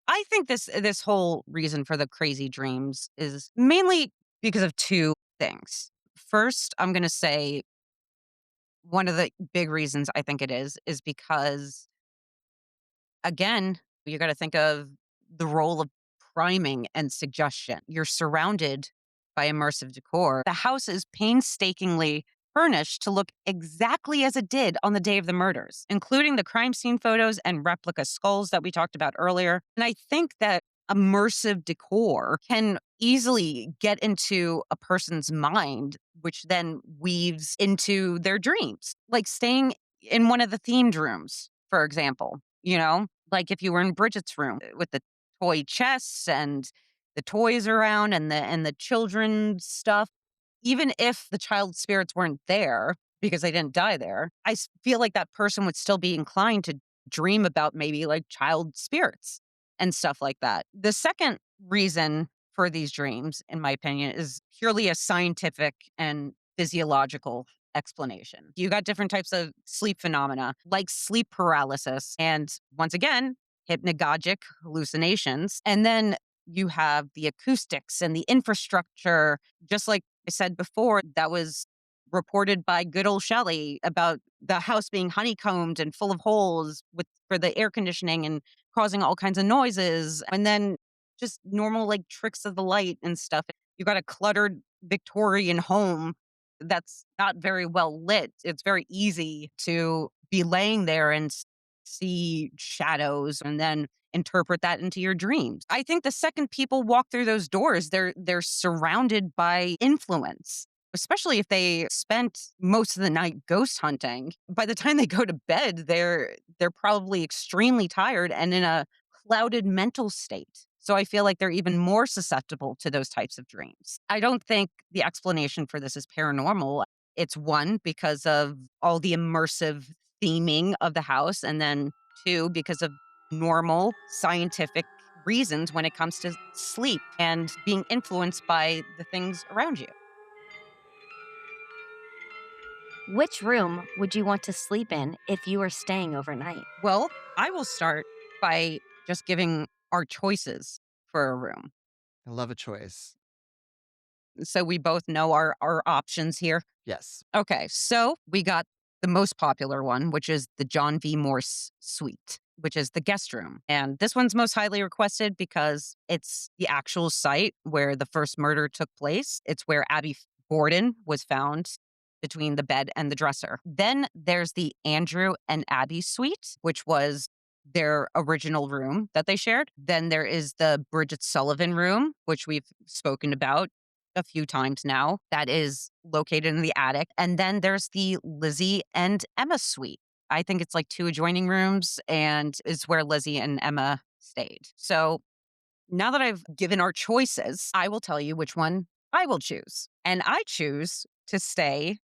I think this whole reason for the crazy dreams is mainly because of 2 things. First, I'm gonna say one of the big reasons I think it is because, again, you gotta think of the role of priming and suggestion. You're surrounded by immersive decor. The house is painstakingly furnished to look exactly as it did on the day of the murders, including the crime scene photos and replica skulls that we talked about earlier. And I think that immersive decor can easily get into a person's mind, which then weaves into their dreams, like staying in one of the themed rooms, for example. Like if you were in Bridget's room with the toy chests and the toys around and the children's stuff, even if the child spirits weren't there because they didn't die there, feel like that person would still be inclined to dream about maybe like child spirits and stuff like that. The second reason for these dreams, in my opinion, is purely a scientific and physiological explanation. You got different types of sleep phenomena, like sleep paralysis, and once again, hypnagogic hallucinations. And then you have the acoustics and the infrastructure, just like I said before, that was reported by good old Shelley about the house being honeycombed and full of holes for the air conditioning and causing all kinds of noises. And then just normal like tricks of the light and stuff. You got a cluttered Victorian home that's not very well lit. It's very easy to be laying there and see shadows and then interpret that into your dreams. I think the second people walk through those doors, they're surrounded by influence. Especially if they spent most of the night ghost hunting. By the time they go to bed, they're probably extremely tired and in a clouded mental state. So I feel like they're even more susceptible to those types of dreams. I don't think the explanation for this is paranormal. It's one, because of all the immersive theming of the house, and then two, because of normal scientific reasons when it comes to sleep and being influenced by the things around you. Which room would you want to sleep in if you were staying overnight? Well, I will start by just giving our choices for a room. I love a choice. So we both know our options here. Yes. Okay, so we got the most popular one, which is the John V. Morse suite, which is the guest room. And this one's most highly requested because it's the actual site where the first murder took place. It's where Abby Borden was found between the bed and the dresser. Then there's the Andrew and Abby suite, which was their original room that they shared. Then there is the Bridget Sullivan room, which we've spoken about a few times now, that is located in the attic. And then there's the Lizzie and Emma suite. I think it's like two adjoining rooms and is where Lizzie and Emma stayed. So now that I've given our choices, I will tell you which one I will choose. And I choose to stay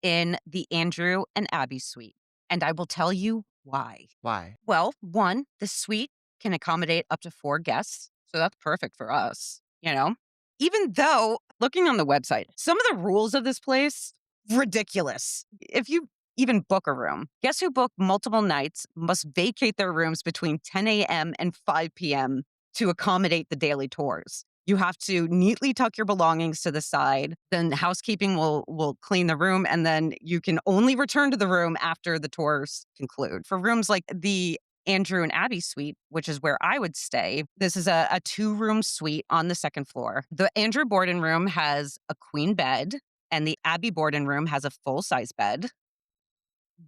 in the Andrew and Abby suite. And I will tell you why. Why? Well, one, the suite can accommodate up to 4 guests. So that's perfect for us, you know? Even though looking on the website, some of the rules of this place, ridiculous. If you even book a room, guests who book multiple nights must vacate their rooms between 10 a.m. and 5 p.m. to accommodate the daily tours. You have to neatly tuck your belongings to the side. Then housekeeping will clean the room, and then you can only return to the room after the tours conclude. For rooms like the Andrew and Abby suite, which is where I would stay, this is a 2-room suite on the second floor. The Andrew Borden room has a queen bed, and the Abby Borden room has a full-size bed.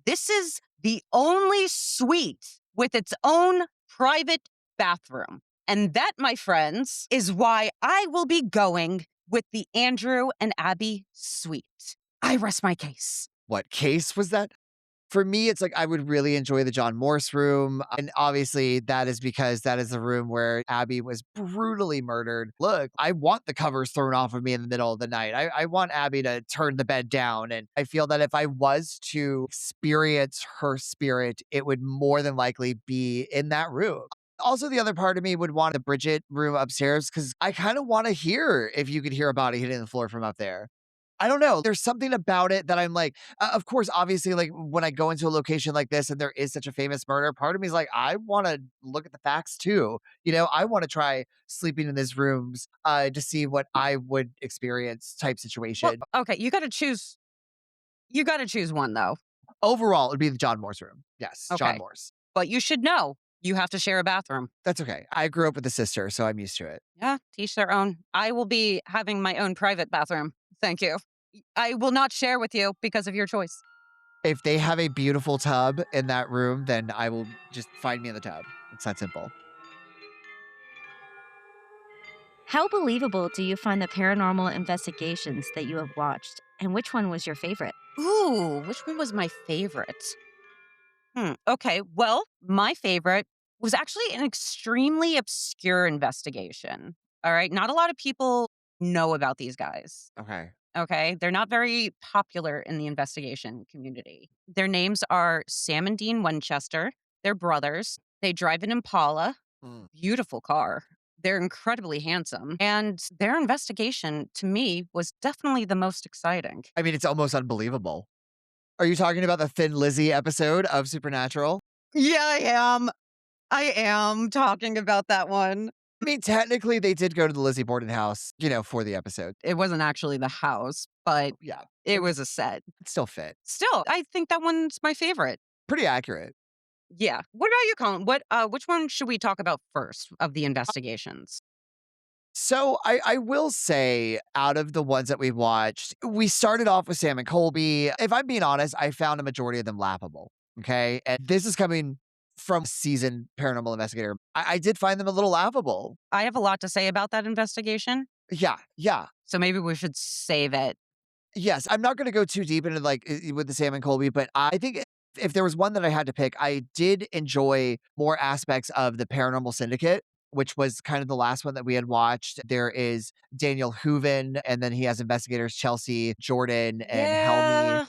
This is the only suite with its own private bathroom. And that, my friends, is why I will be going with the Andrew and Abby suite. I rest my case. What case was that? For me, it's like I would really enjoy the John Morse room. And obviously, that is because that is the room where Abby was brutally murdered. Look, I want the covers thrown off of me in the middle of the night. I want Abby to turn the bed down. And I feel that if I was to experience her spirit, it would more than likely be in that room. Also, the other part of me would want the Bridget room upstairs because I kind of want to hear if you could hear a body hitting the floor from up there. I don't know. There's something about it that I'm like, of course, obviously, like when I go into a location like this and there is such a famous murder, part of me is like, I want to look at the facts too. I want to try sleeping in these rooms to see what I would experience type Well, situation. okay, you got to choose. You got to choose one though. Overall, it would be the John Morse room. Yes, John Okay, Morse. but you should know you have to share a bathroom. That's okay. I grew up with a sister, so I'm used to it. Yeah, teach their own. I will be having my own private bathroom. Thank you. I will not share with you because of your choice. If they have a beautiful tub in that room, then I will just find me in the tub. It's that simple. How believable do you find the paranormal investigations that you have watched, and which one was your favorite? Ooh, which one was my favorite? Okay, well, my favorite was actually an extremely obscure investigation. All right, not a lot of people know about these guys. Okay. Okay, they're not very popular in the investigation community. Their names are Sam and Dean Winchester. They're brothers. They drive an Impala, Mm. beautiful car. They're incredibly handsome. And their investigation to me was definitely the most exciting. I mean, it's almost unbelievable. Are you talking about the Thin Lizzy episode of Supernatural? Yeah, I am. I am talking about that one. I mean, technically, they did go to the Lizzie Borden house, for the episode. It wasn't actually the house, but Yeah, it it was a set. still fit. Still, I think that one's my favorite. Pretty accurate. Yeah. What about you, Colin? Which one should we talk about first of the investigations? So I will say, out of the ones that we've watched, we started off with Sam and Colby. If I'm being honest, I found a majority of them laughable. Okay. And this is coming from seasoned paranormal investigator. I did find them a little laughable. I have a lot to say about that investigation, Yeah. Yeah. so maybe we should save it. Yes, I'm not gonna go too deep into, like, with the Sam and Colby, but I think if there was one that I had to pick, I did enjoy more aspects of the Paranormal Syndicate, which was kind of the last one that we had watched. There is Daniel Hooven, and then he has investigators Chelsea, Jordan, and Helmy. Yeah.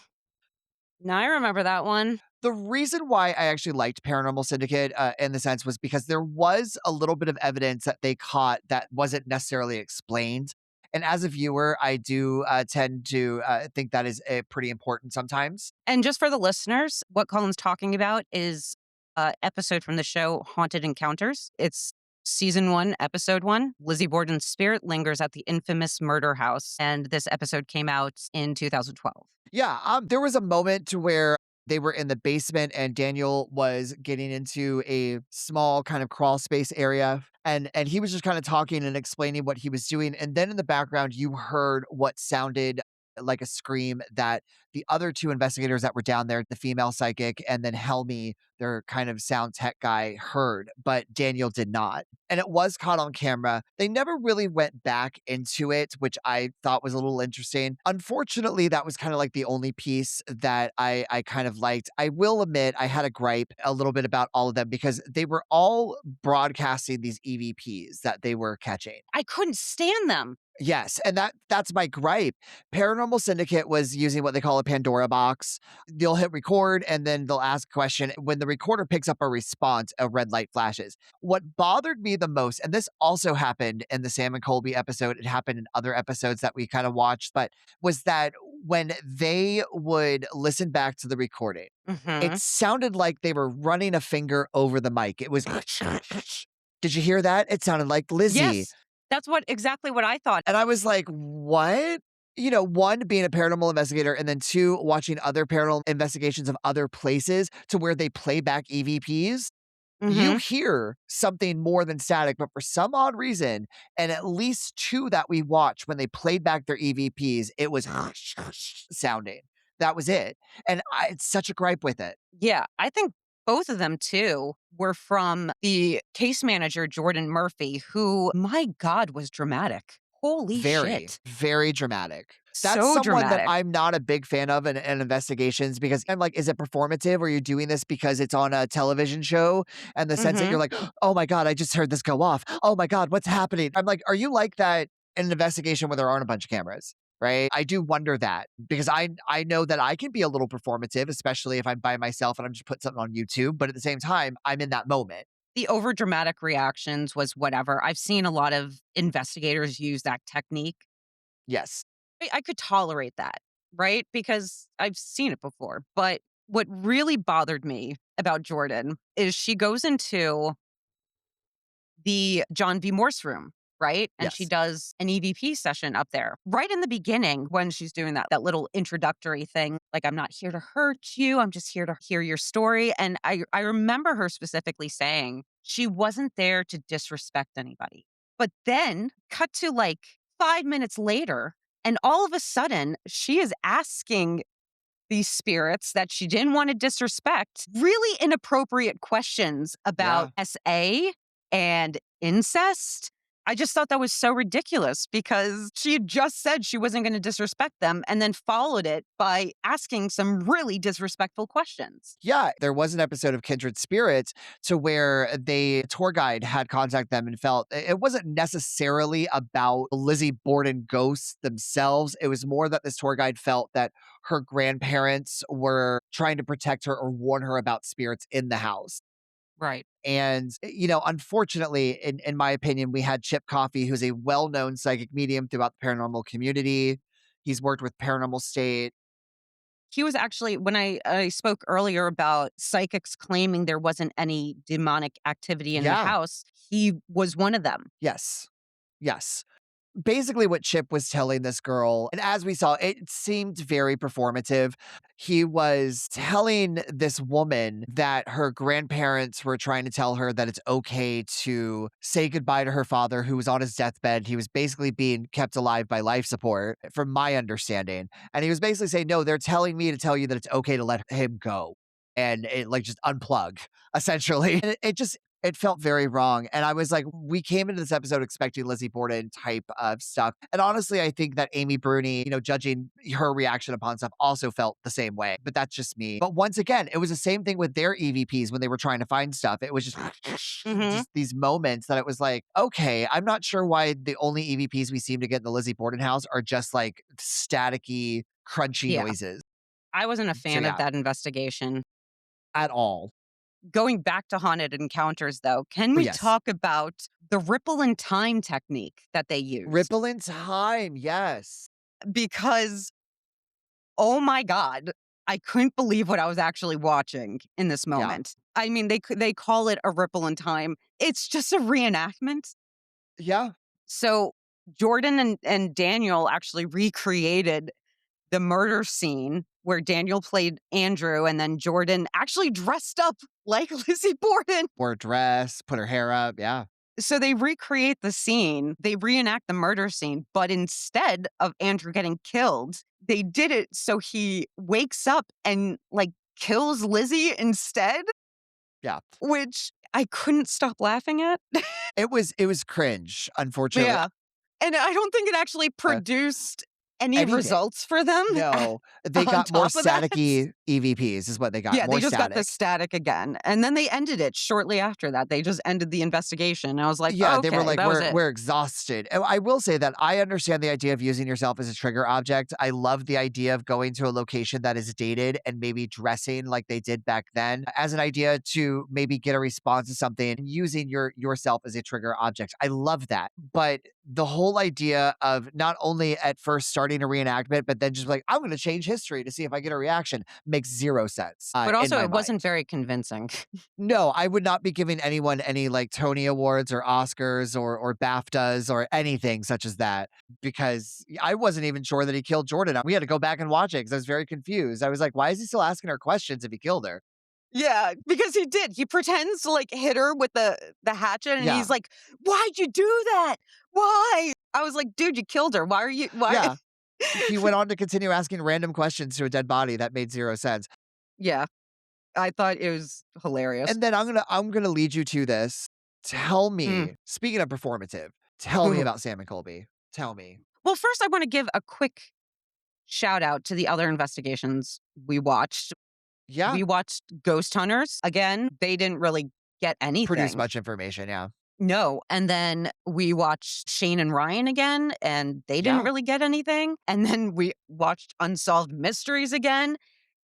Now I remember that one. The reason why I actually liked Paranormal Syndicate, in the sense was because there was a little bit of evidence that they caught that wasn't necessarily explained. And as a viewer, I do tend to think that is pretty important sometimes. And just for the listeners, what Colin's talking about is a episode from the show Haunted Encounters. It's season 1, episode 1. Lizzie Borden's spirit lingers at the infamous murder house, and this episode came out in 2012. Yeah, there was a moment to where they were in the basement and Daniel was getting into a small kind of crawl space area and he was just kind of talking and explaining what he was doing and then in the background you heard what sounded like a scream that the other two investigators that were down there, the female psychic and then Helmy, their kind of sound tech guy, heard, but Daniel did not. And it was caught on camera. They never really went back into it, which I thought was a little interesting. Unfortunately, that was kind of like the only piece that I kind of liked. I will admit I had a gripe a little bit about all of them because they were all broadcasting these EVPs that they were catching. I couldn't stand them. Yes, and that's my gripe. Paranormal Syndicate was using what they call a Pandora box. They'll hit record and then they'll ask a question. When the recorder picks up a response, a red light flashes. What bothered me the most, and this also happened in the Sam and Colby episode, it happened in other episodes that we kind of watched, but was that when they would listen back to the recording, it Mhm. sounded like they were running a finger over the mic. It was, did you hear that? It sounded like Lizzie. Yes. That's exactly what I thought. And I was like, "What?" One, being a paranormal investigator, and then two, watching other paranormal investigations of other places to where they play back EVPs. You Mhm. hear something more than static, but for some odd reason, and at least two that we watched when they played back their EVPs, it was sounding. That was it. And it's such a gripe with it. Yeah, I think both of them too were from the case manager, Jordan Murphy, who, my God, was dramatic. Holy Very, shit. very dramatic. That's So someone that dramatic. I'm not a big fan of in investigations because I'm like, is it performative? Or are you doing this because it's on a television show? And the sense that you're Mhm. like, oh my God, I just heard this go off. Oh my God, what's happening? I'm like, are you like that in an investigation where there aren't a bunch of cameras? Right. I do wonder that because I know that I can be a little performative, especially if I'm by myself and I'm just putting something on YouTube. But at the same time, I'm in that moment. The overdramatic reactions was whatever. I've seen a lot of investigators use that technique. Yes. I could tolerate that, right? Because I've seen it before. But what really bothered me about Jordan is she goes into the John V. Morse room, right? And she Yes. does an EVP session up there. Right in the beginning, when she's doing that little introductory thing, like, I'm not here to hurt you. I'm just here to hear your story. And I remember her specifically saying she wasn't there to disrespect anybody. But then cut to like 5 minutes later, and all of a sudden she is asking these spirits that she didn't want to disrespect really inappropriate questions about Yeah. SA and incest. I just thought that was so ridiculous because she had just said she wasn't going to disrespect them and then followed it by asking some really disrespectful questions. Yeah, there was an episode of Kindred Spirits to where the tour guide had contacted them and felt it wasn't necessarily about Lizzie Borden ghosts themselves. It was more that this tour guide felt that her grandparents were trying to protect her or warn her about spirits in the house. Right. And, unfortunately, in my opinion, we had Chip Coffey, who's a well known psychic medium throughout the paranormal community. He's worked with Paranormal State. He was actually when I spoke earlier about psychics claiming there wasn't any demonic activity in the Yeah. house, he was one of them. Yes. Yes. Basically what Chip was telling this girl, and as we saw, it seemed very performative. He was telling this woman that her grandparents were trying to tell her that it's okay to say goodbye to her father who was on his deathbed. He was basically being kept alive by life support, from my understanding. And he was basically saying, no, they're telling me to tell you that it's okay to let him go. And it like just unplug, essentially. And it just it felt very wrong. And I was like, we came into this episode expecting Lizzie Borden type of stuff. And honestly, I think that Amy Bruni, judging her reaction upon stuff also felt the same way. But that's just me. But once again, it was the same thing with their EVPs when they were trying to find stuff. It was just, Mhm. just these moments that it was like, okay, I'm not sure why the only EVPs we seem to get in the Lizzie Borden house are just like staticky, crunchy Yeah. noises. I wasn't a So fan of yeah, that investigation. at all. Going back to haunted encounters, though, can Oh, we yes. talk about the ripple in time technique that they used? Ripple in time. Yes. Because, oh my god, I couldn't believe what I was actually watching in this Yeah. moment. I mean, they call it a ripple in time. It's just a reenactment. Yeah. So Jordan and Daniel actually recreated the murder scene where Daniel played Andrew and then Jordan actually dressed up like Lizzie Borden. Wore a dress, put her hair up, yeah. So they recreate the scene, they reenact the murder scene, but instead of Andrew getting killed, they did it so he wakes up and like kills Lizzie instead, Yeah. which I couldn't stop laughing at. It was cringe, unfortunately. Yeah. And I don't think it actually Uh, produced any anything. results for them No, they on got more top of that. staticky EVPs is what they got, Yeah, they more just got the static. static again, and then they ended it shortly after that. They just ended the investigation. I was like, Yeah, they were "Okay, like, that was it." we're exhausted. And I will say that I understand the idea of using yourself as a trigger object. I love the idea of going to a location that is dated and maybe dressing like they did back then as an idea to maybe get a response to something and using yourself as a trigger object. I love that. But the whole idea of not only at first starting a reenactment, but then just like, I'm going to change history to see if I get a reaction makes zero sense But in also my it wasn't mind. very convincing. No, I would not be giving anyone any like Tony Awards or Oscars or BAFTAs or anything such as that because I wasn't even sure that he killed Jordan. We had to go back and watch it because I was very confused. I was like, why is he still asking her questions if he killed her? Yeah, because he did. He pretends to, like, hit her with the hatchet, and Yeah. he's like, "Why'd you do that? Why?" I was like, "Dude, you killed her. Why are you why?" Yeah. He went on to continue asking random questions to a dead body that made zero sense. Yeah, I thought it was hilarious. And then I'm gonna lead you to this. Tell Mm. me, speaking of performative, tell me about Sam and Colby. Tell me. Well, first, I wanna give a quick shout out to the other investigations we watched. Yeah. We watched Ghost Hunters. Again, they didn't really get Produce anything. much information. Yeah. No, and then we watched Shane and Ryan again, and they didn't Yeah. really get anything, and then we watched Unsolved Mysteries again,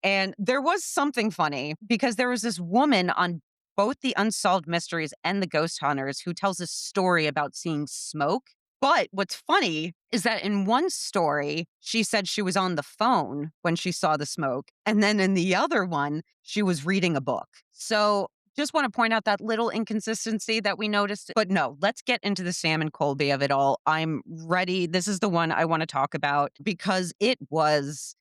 and there was something funny because there was this woman on both the Unsolved Mysteries and the Ghost Hunters who tells a story about seeing smoke. But what's funny is that in one story, she said she was on the phone when she saw the smoke, and then in the other one, she was reading a book. So just want to point out that little inconsistency that we noticed. But no, let's get into the Sam and Colby of it all. I'm ready. This is the one I want to talk about because it was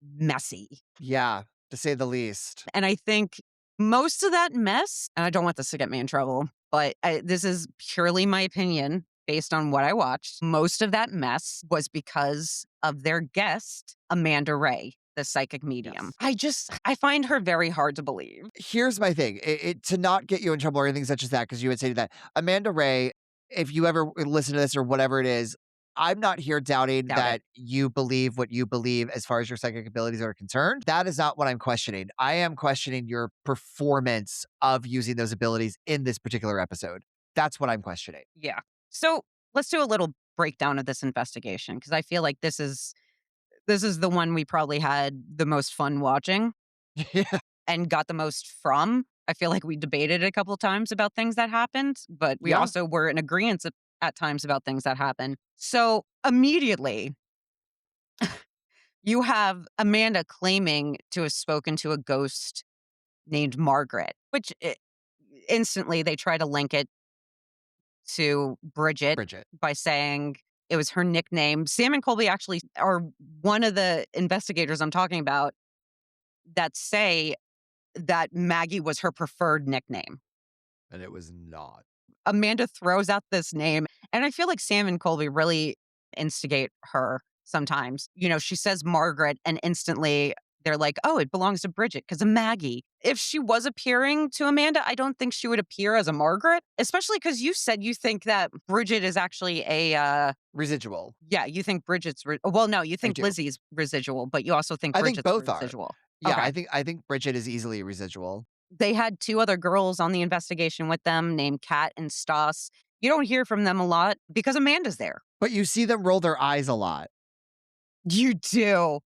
messy. Yeah. To say the least. And I think most of that mess, and I don't want this to get me in trouble, but this is purely my opinion based on what I watched. Most of that mess was because of their guest, Amanda Ray, the psychic medium. Yes. I find her very hard to believe. Here's my thing. To not get you in trouble or anything such as that, because you would say that Amanda Ray, if you ever listen to this or whatever it is, I'm not here doubting Doubt it. that you believe what you believe as far as your psychic abilities are concerned. That is not what I'm questioning. I am questioning your performance of using those abilities in this particular episode. That's what I'm questioning. Yeah. So let's do a little breakdown of this investigation because I feel like this is the one we probably had the most fun watching Yeah. and got the most from. I feel like we debated a couple times about things that happened, but we Yeah. also were in agreement at times about things that happened. So immediately, You have Amanda claiming to have spoken to a ghost named Margaret, which instantly they try to link it to Bridget Bridget. by saying it was her nickname. Sam and Colby actually are one of the investigators I'm talking about that say that Maggie was her preferred nickname. And it was not. Amanda throws out this name, and I feel like Sam and Colby really instigate her sometimes. She says Margaret, and instantly they're like, oh, it belongs to Bridget because of Maggie. If she was appearing to Amanda, I don't think she would appear as a Margaret, especially because you said you think that Bridget is actually Residual. yeah, you think well, no, you I think do. Lizzie's residual, but you also think I think Bridget's both are. residual. Yeah, Okay. I think Bridget is easily residual. They had 2 other girls on the investigation with them named Kat and Stas. You don't hear from them a lot because Amanda's there. But you see them roll their eyes a lot. You do.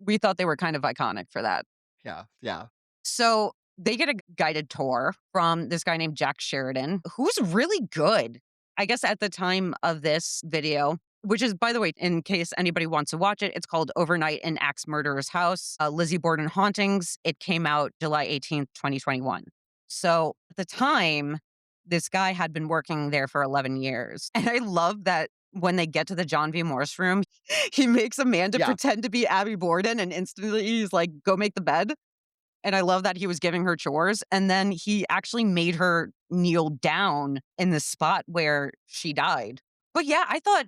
We thought they were kind of iconic for that. Yeah, yeah. So they get a guided tour from this guy named Jack Sheridan, who's really good. I guess at the time of this video, which is, by the way, in case anybody wants to watch it, it's called Overnight in Axe Murderer's House, Lizzie Borden Hauntings. It came out July 18th, 2021. So at the time, this guy had been working there for 11 years. And I love that when they get to the John V. Morse room, he makes Amanda Yeah. pretend to be Abby Borden and instantly he's like, go make the bed. And I love that he was giving her chores. And then he actually made her kneel down in the spot where she died. But yeah, I thought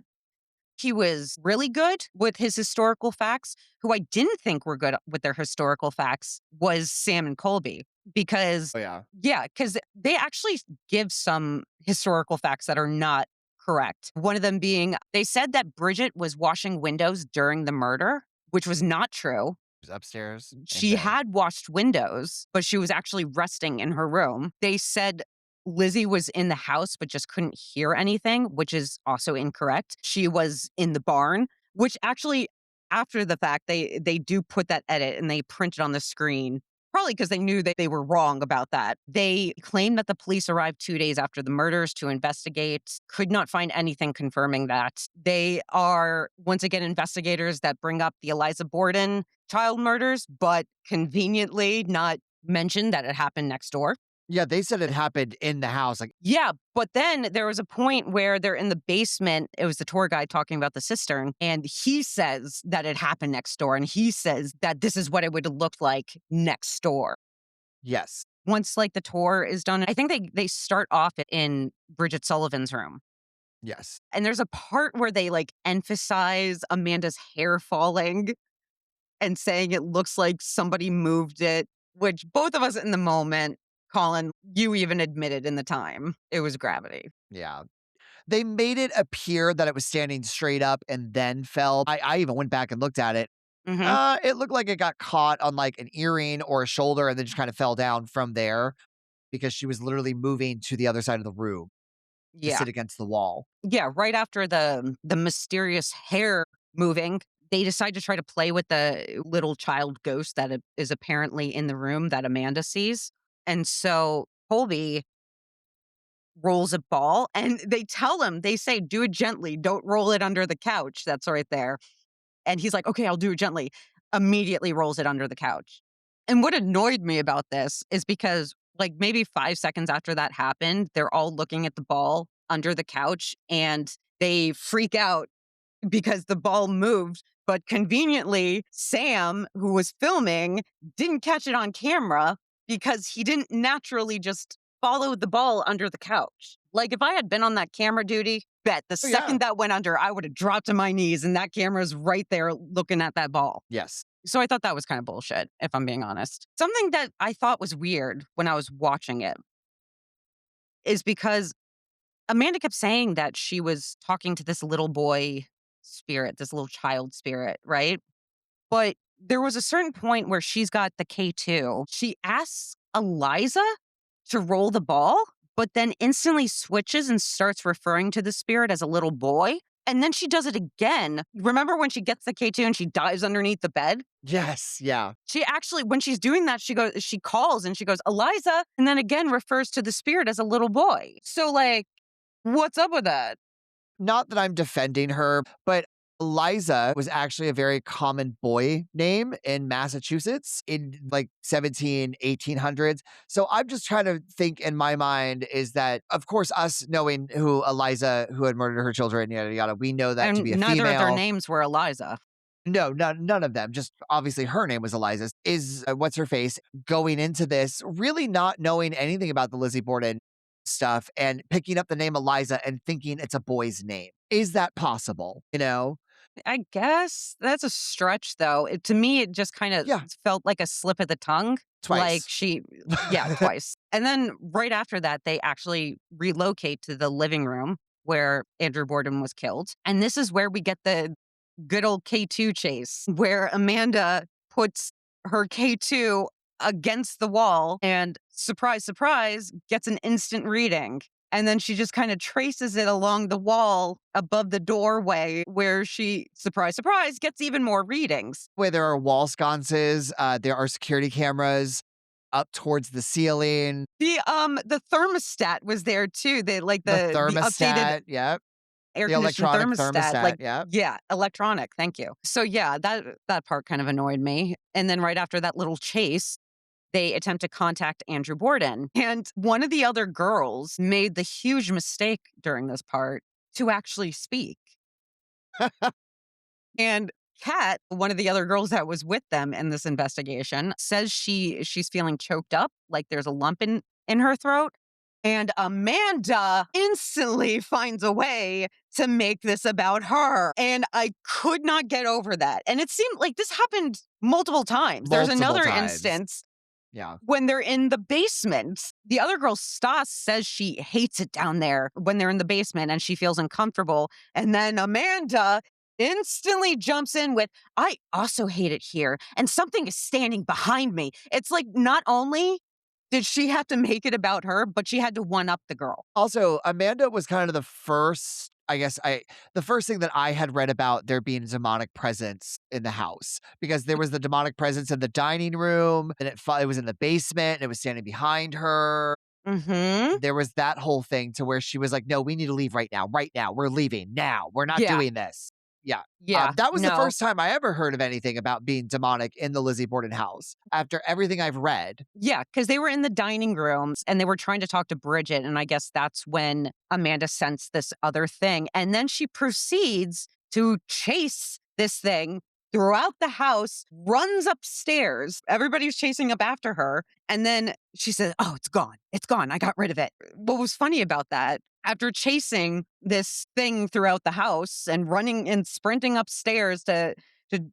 he was really good with his historical facts. Who I didn't think were good with their historical facts was Sam and Colby. Because, Oh, yeah. yeah, because they actually give some historical facts that are not correct. One of them being they said that Bridget was washing windows during the murder, which was not true. She was upstairs in She bed. had washed windows, but she was actually resting in her room. They said Lizzie was in the house, but just couldn't hear anything, which is also incorrect. She was in the barn, which actually, after the fact, they do put that edit and they print it on the screen. Probably because they knew that they were wrong about that. They claim that the police arrived 2 days after the murders to investigate, could not find anything confirming that. They are, once again, investigators that bring up the Eliza Borden child murders, but conveniently not mention that it happened next door. Yeah, they said it happened in the house. Like, Yeah, but then there was a point where they're in the basement. It was the tour guide talking about the cistern, and he says that it happened next door, and he says that this is what it would have looked like next door. yes. Once like the tour is done, I think they start off in Bridget Sullivan's room. Yes. And there's a part where they like emphasize Amanda's hair falling and saying it looks like somebody moved it, which both of us in the moment, Colin, you even admitted in the time it was gravity. Yeah. They made it appear that it was standing straight up and then fell. I even went back and looked at it. Hmm. It looked like it got caught on like an earring or a shoulder and then just kind of fell down from there because she was literally moving to the other side of the room to Yeah. sit against the wall. Yeah. Right after the mysterious hair moving, they decide to try to play with the little child ghost that is apparently in the room that Amanda sees. And so Colby rolls a ball and they tell him, they say, do it gently. Don't roll it under the couch. That's right there. And he's like, okay, I'll do it gently. Immediately rolls it under the couch. And what annoyed me about this is because, like, maybe 5 seconds after that happened, they're all looking at the ball under the couch and they freak out because the ball moved. But conveniently, Sam, who was filming, didn't catch it on camera because he didn't naturally just follow the ball under the couch. Like, if I had been on that camera duty, bet the Oh, yeah. second that went under, I would have dropped to my knees and that camera's right there looking at that ball. Yes. So I thought that was kind of bullshit, if I'm being honest. Something that I thought was weird when I was watching it is because Amanda kept saying that she was talking to this little boy spirit, this little child spirit, right? But there was a certain point where she's got the K2. She asks Eliza to roll the ball, but then instantly switches and starts referring to the spirit as a little boy. And then she does it again. Remember when she gets the K2 and she dives underneath the bed? Yes. Yeah. She actually, when she's doing that, she calls and she goes, Eliza, and then again refers to the spirit as a little boy. So, like, what's up with that? Not that I'm defending her, but Eliza was actually a very common boy name in Massachusetts in like 17, 1800s. So I'm just trying to think in my mind is that, of course, us knowing who Eliza, who had murdered her children, yada, yada, we know that to And be a neither of their female. names were Eliza. No, none of them. Just obviously her name was Eliza. Is what's her face going into this really not knowing anything about the Lizzie Borden stuff and picking up the name Eliza and thinking it's a boy's name. Is that possible? You know? I guess that's a stretch, though. To me, it just kind of Yeah, felt like a slip of the tongue. Like twice. yeah, twice. And then right after that, they actually relocate to the living room where Andrew Borden was killed. And this is where we get the good old K2 chase, where Amanda puts her K2 against the wall and surprise, surprise, gets an instant reading. And then she just kind of traces it along the wall above the doorway where she, surprise, surprise, gets even more readings. Where there are wall sconces, there are security cameras up towards the ceiling, The thermostat was there too. the The updated thermostat. Yep. air The conditioned electronic thermostat, thermostat. Yep. yeah, electronic, thank you. So yeah, that part kind of annoyed me. And then right after that little chase, they attempt to contact Andrew Borden. And one of the other girls made the huge mistake during this part to actually speak. And Kat, one of the other girls that was with them in this investigation, says she's feeling choked up, like there's a lump in her throat. And Amanda instantly finds a way to make this about her. And I could not get over that. And it seemed like this happened multiple times. There's Multiple another times. instance Yeah. when they're in the basement. The other girl, Stas, says she hates it down there when they're in the basement and she feels uncomfortable. And then Amanda instantly jumps in with, I also hate it here. And something is standing behind me. It's like not only did she have to make it about her, but she had to one up the girl. Also, Amanda was kind of the first, the first thing that I had read about there being demonic presence in the house because there was the demonic presence in the dining room and it was in the basement and it was standing behind her. Mm-hmm. There was that whole thing to where she was like, no, we need to leave right now. Right now. We're leaving now. We're not Yeah. doing this. Yeah. Yeah. That was the No. first time I ever heard of anything about being demonic in the Lizzie Borden house. After everything I've read, Yeah, because they were in the dining rooms and they were trying to talk to Bridget. And I guess that's when Amanda sensed this other thing. And then she proceeds to chase this thing throughout the house, runs upstairs. Everybody's chasing up after her. And then she says, oh, it's gone. It's gone. I got rid of it. What was funny about that, after chasing this thing throughout the house and running and sprinting upstairs to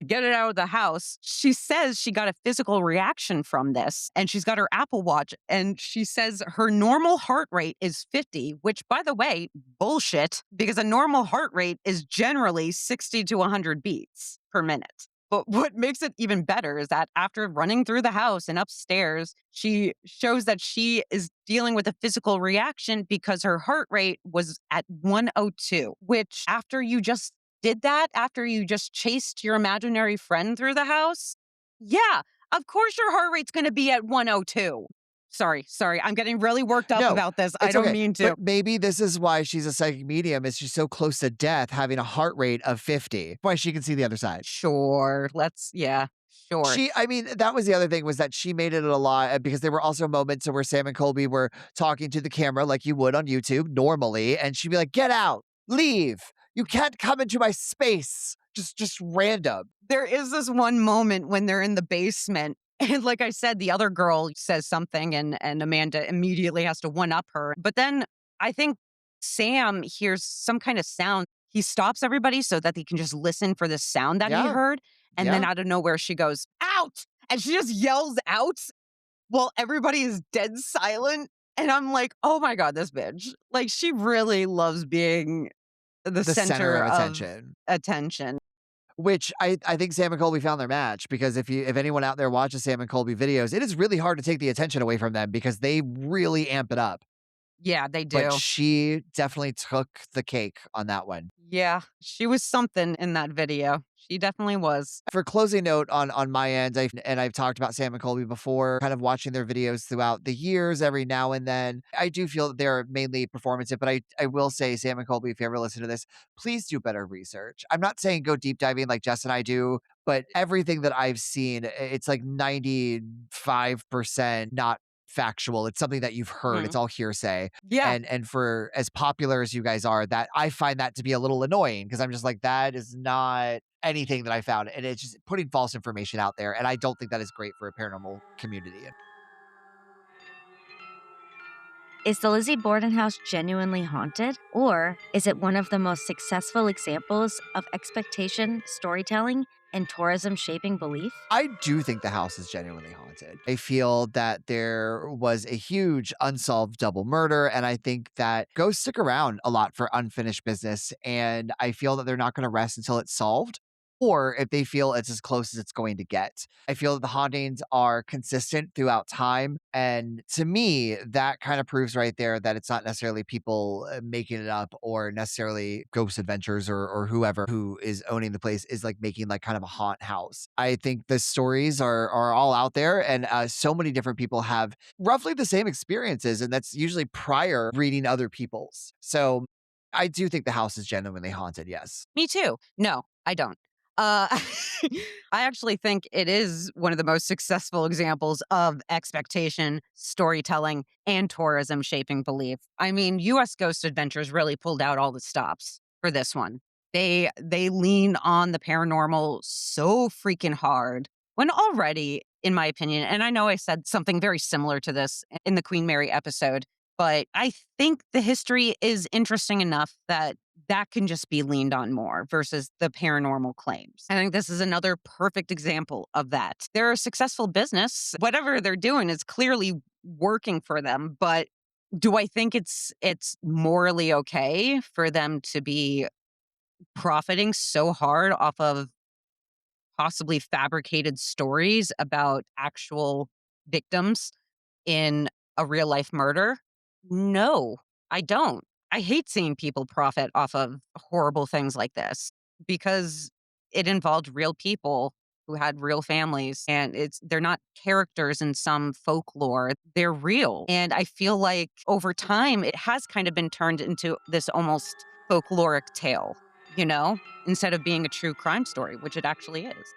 get it out of the house, she says she got a physical reaction from this. And she's got her Apple Watch. And she says her normal heart rate is 50, which, by the way, bullshit, because a normal heart rate is generally 60 to 100 beats per minute. But what makes it even better is that after running through the house and upstairs, she shows that she is dealing with a physical reaction because her heart rate was at 102, which after you just did that, after you just chased your imaginary friend through the house, yeah, of course your heart rate's going to be at 102. Sorry. I'm getting really worked up no, about this. I it's don't okay. mean to. But maybe this is why she's a psychic medium is she's so close to death, having a heart rate of 50. Why she can see the other side. Sure. Sure. I mean, that was the other thing was that she made it a lot because there were also moments where Sam and Colby were talking to the camera like you would on YouTube normally. And she'd be like, get out, leave. You can't come into my space. Just random. There is this one moment when they're in the basement. And like I said, the other girl says something and Amanda immediately has to one up her. But then I think Sam hears some kind of sound. He stops everybody so that they can just listen for the sound that he Yeah. heard. And then Yeah. out of nowhere, she goes, out. And she just yells out while everybody is dead silent. And I'm like, oh my God, this bitch. Like, she really loves being the The center center of of attention. attention. Which I think Sam and Colby found their match because if anyone out there watches Sam and Colby videos, it is really hard to take the attention away from them because they really amp it up. Yeah, they but do. she definitely took the cake on that one. Yeah, she was something in that video. She definitely was. For closing note on my end, I've talked about Sam and Colby before, kind of watching their videos throughout the years every now and then. I do feel that they're mainly performative, but I will say, Sam and Colby, if you ever listen to this, please do better research. I'm not saying go deep diving like Jess and I do, but everything that I've seen, it's like 95% not factual. It's something that you've heard. It's Mhm. all hearsay. Yeah, And for as popular as you guys are, that I find that to be a little annoying because I'm just like, that is not anything that I found. And it's just putting false information out there. And I don't think that is great for a paranormal community. Is the Lizzie Borden house genuinely haunted? Or is it one of the most successful examples of expectation, storytelling, and tourism shaping belief? I do think the house is genuinely haunted. I feel that there was a huge unsolved double murder, and I think that ghosts stick around a lot for unfinished business. And I feel that they're not going to rest until it's solved, or if they feel it's as close as it's going to get. I feel that the hauntings are consistent throughout time. And to me, that kind of proves right there that it's not necessarily people making it up or necessarily Ghost Adventures or whoever who is owning the place is like making like kind of a haunt house. I think the stories are all out there, and so many different people have roughly the same experiences. And that's usually prior reading other people's. So I do think the house is genuinely haunted. Yes. me too. No, I don't. Uh, I actually think it is one of the most successful examples of expectation, storytelling, and tourism shaping belief. I mean, US Ghost Adventures really pulled out all the stops for this one. They lean on the paranormal so freaking hard when already, in my opinion, and I know I said something very similar to this in the Queen Mary episode, but I think the history is interesting enough that that can just be leaned on more versus the paranormal claims. I think this is another perfect example of that. They're a successful business. Whatever they're doing is clearly working for them, but do I think it's morally okay for them to be profiting so hard off of possibly fabricated stories about actual victims in a real life murder? No, I don't. I hate seeing people profit off of horrible things like this because it involved real people who had real families, and they're not characters in some folklore. They're real. And I feel like over time it has kind of been turned into this almost folkloric tale, instead of being a true crime story, which it actually is.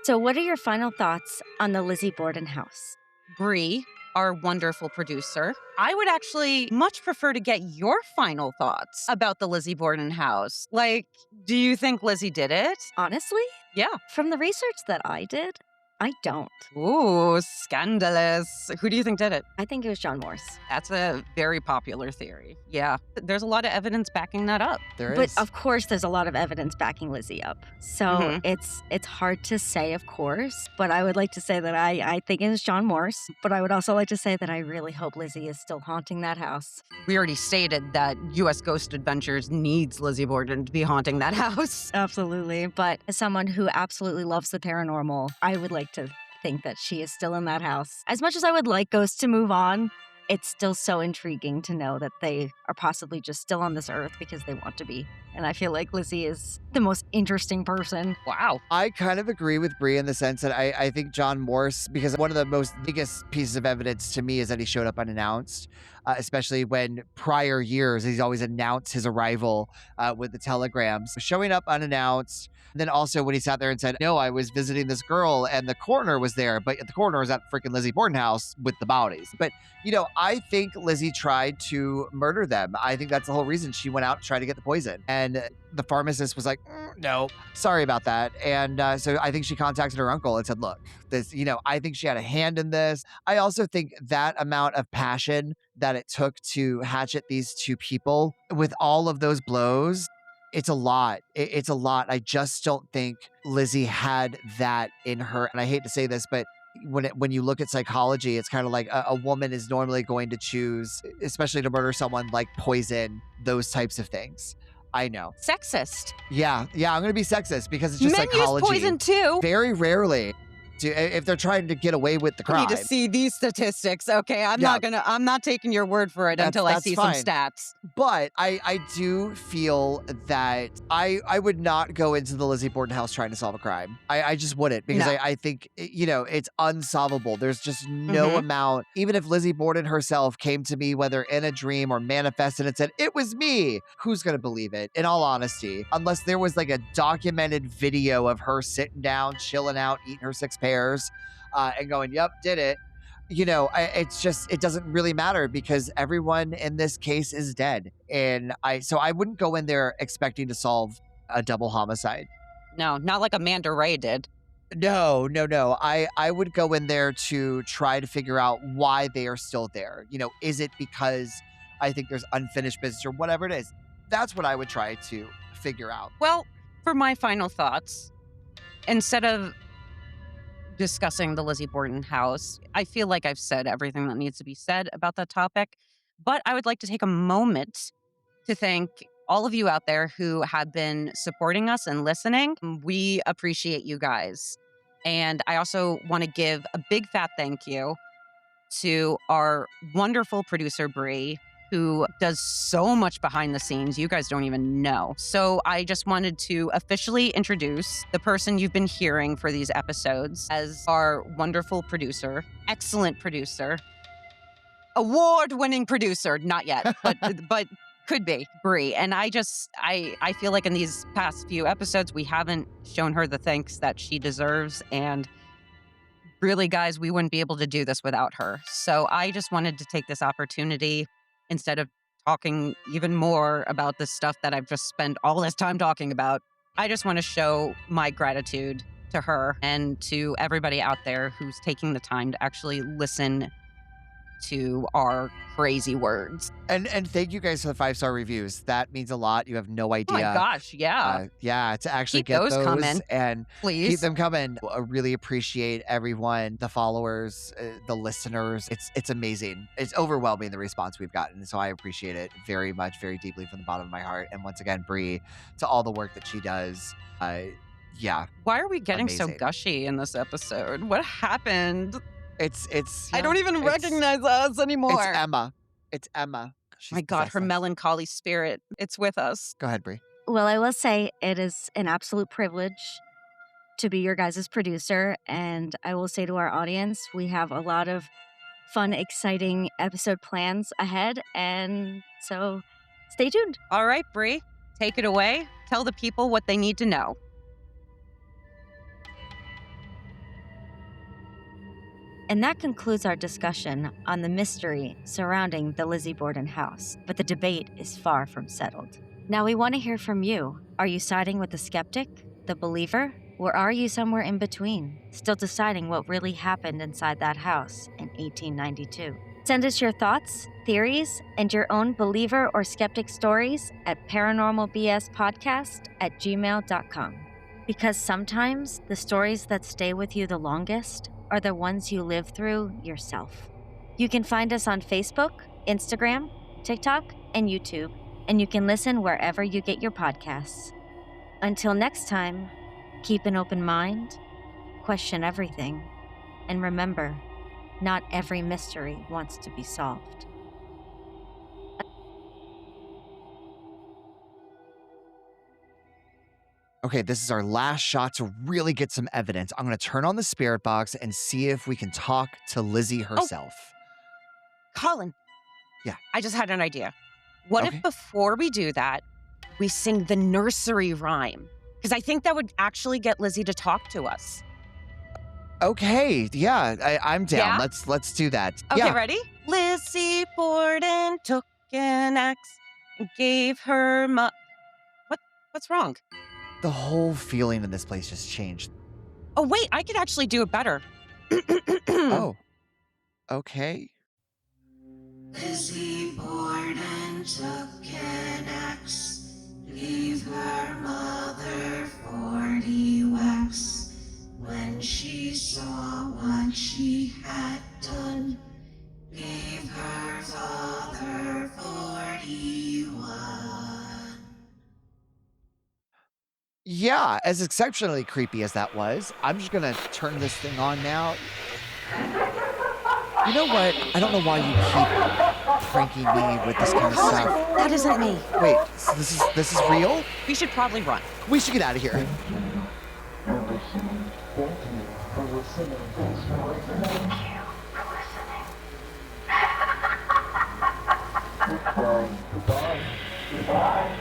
So, what are your final thoughts on the Lizzie Borden house? Bree, our wonderful producer, I would actually much prefer to get your final thoughts about the Lizzie Borden house. Like, do you think Lizzie did it? Honestly, Yeah. from the research that I did, I don't. Ooh, scandalous. Who do you think did it? I think it was John Morse. That's a very popular theory. Yeah. There's a lot of evidence backing that up. There But is. of course, there's a lot of evidence backing Lizzie up. So Mhm. it's hard to say, of course. But I would like to say that I think it was John Morse. But I would also like to say that I really hope Lizzie is still haunting that house. We already stated that US Ghost Adventures needs Lizzie Borden to be haunting that house. Absolutely. But as someone who absolutely loves the paranormal, I would like to think that she is still in that house. As much as I would like ghosts to move on, it's still so intriguing to know that they are possibly just still on this earth because they want to be. And I feel like Lizzie is the most interesting person. Wow. I kind of agree with Brie in the sense that I think John Morse, because one of the most biggest pieces of evidence to me is that he showed up unannounced, especially when prior years he's always announced his arrival with the telegrams. Showing up unannounced. And then also when he sat there and said, no, I was visiting this girl and the coroner was there, but the coroner was at freaking Lizzie Borden house with the bodies. But, I think Lizzie tried to murder them. I think that's the whole reason she went out to try to get the poison. And the pharmacist was like, no, sorry about that. And so I think she contacted her uncle and said, look, this, I think she had a hand in this. I also think that amount of passion that it took to hatchet these two people with all of those blows, it's a lot. It's a lot. I just don't think Lizzie had that in her. And I hate to say this, but when you look at psychology, it's kind of like a woman is normally going to choose, especially to murder someone, like poison, those types of things. I know. Sexist. Yeah, I'm going to be sexist because it's just Men use psychology. poison too. Very rarely. if they're trying to get away with the I need to crime. see these statistics. Okay, Yeah, I'm not taking your word for it until I that's see some fine. stats. But I do feel that I would not go into the Lizzie Borden house trying to solve a crime. I just wouldn't, because No. I think, it's unsolvable. There's just no Mhm. amount. Even if Lizzie Borden herself came to me, whether in a dream or manifested and said, "It was me," who's going to believe it? In all honesty, unless there was like a documented video of her sitting down, chilling out, eating her 6 pears, and going, "Yep, did it." It's just, it doesn't really matter because everyone in this case is dead. And so I wouldn't go in there expecting to solve a double homicide. No, not like Amanda Ray did. No, no, no. I would go in there to try to figure out why they are still there. Is it because I think there's unfinished business or whatever it is? That's what I would try to figure out. Well, for my final thoughts, instead of discussing the Lizzie Borden house, I feel like I've said everything that needs to be said about that topic. But I would like to take a moment to thank all of you out there who have been supporting us and listening. We appreciate you guys. And I also want to give a big fat thank you to our wonderful producer, Bree, who does so much behind the scenes. You guys don't even know. So I just wanted to officially introduce the person you've been hearing for these episodes as our wonderful producer, excellent producer, award-winning producer. Not yet, but could be Bree. And I feel like in these past few episodes, we haven't shown her the thanks that she deserves. And really, guys, we wouldn't be able to do this without her. So I just wanted to take this opportunity, instead of talking even more about this stuff that I've just spent all this time talking about, I just want to show my gratitude to her and to everybody out there who's taking the time to actually listen to our crazy words. And thank you guys for the 5-star reviews. That means a lot. You have no Oh my idea. gosh, yeah. Yeah, to actually Keep get those those coming, and keep please. them coming. I really appreciate everyone, the followers, the listeners. It's amazing. It's overwhelming, the response we've gotten. So I appreciate it very much, very deeply from the bottom of my heart. And once again, Bree, to all the work that she does. Yeah, Why are we getting so amazing. gushy in this episode? What happened? I Yeah, don't even recognize us it's anymore. Emma. It's Emma. She's My God, possessed her us. melancholy spirit. It's with us. Go ahead, Bree. Well, I will say it is an absolute privilege to be your guys' producer. And I will say to our audience, we have a lot of fun, exciting episode plans ahead. And so stay tuned. All right, Bree, take it away. Tell the people what they need to know. And that concludes our discussion on the mystery surrounding the Lizzie Borden house. But the debate is far from settled. Now we want to hear from you. Are you siding with the skeptic, the believer, or are you somewhere in between, still deciding what really happened inside that house in 1892? Send us your thoughts, theories, and your own believer or skeptic stories at paranormalbspodcast@gmail.com. Because sometimes the stories that stay with you the longest are the ones you live through yourself. You can find us on Facebook, Instagram, TikTok, and YouTube, and you can listen wherever you get your podcasts. Until next time, keep an open mind, question everything, and remember, not every mystery wants to be solved. Okay, this is our last shot to really get some evidence. I'm going to turn on the spirit box and see if we can talk to Lizzie Oh, herself. Colin. Yeah. I just had an idea. What if Okay. before we do that, we sing the nursery rhyme? Because I think that would actually get Lizzie to talk to us. Okay, yeah, I'm down. Yeah? Let's do that. Okay, Yeah. ready? Lizzie Borden took an axe and gave her what's wrong? The whole feeling in this place just changed. Oh, wait, I could actually do it better. Oh, okay. Lizzie Borden took an axe, gave her mother 40 whacks. When she saw what she had done, gave her father 41. Yeah, as exceptionally creepy as that was, I'm just gonna turn this thing on now. You know what? I don't know why you keep pranking me with this kind of Hold on. stuff. That isn't me. Wait, so this is real? We should probably run. We should get out of here. Goodbye. Goodbye.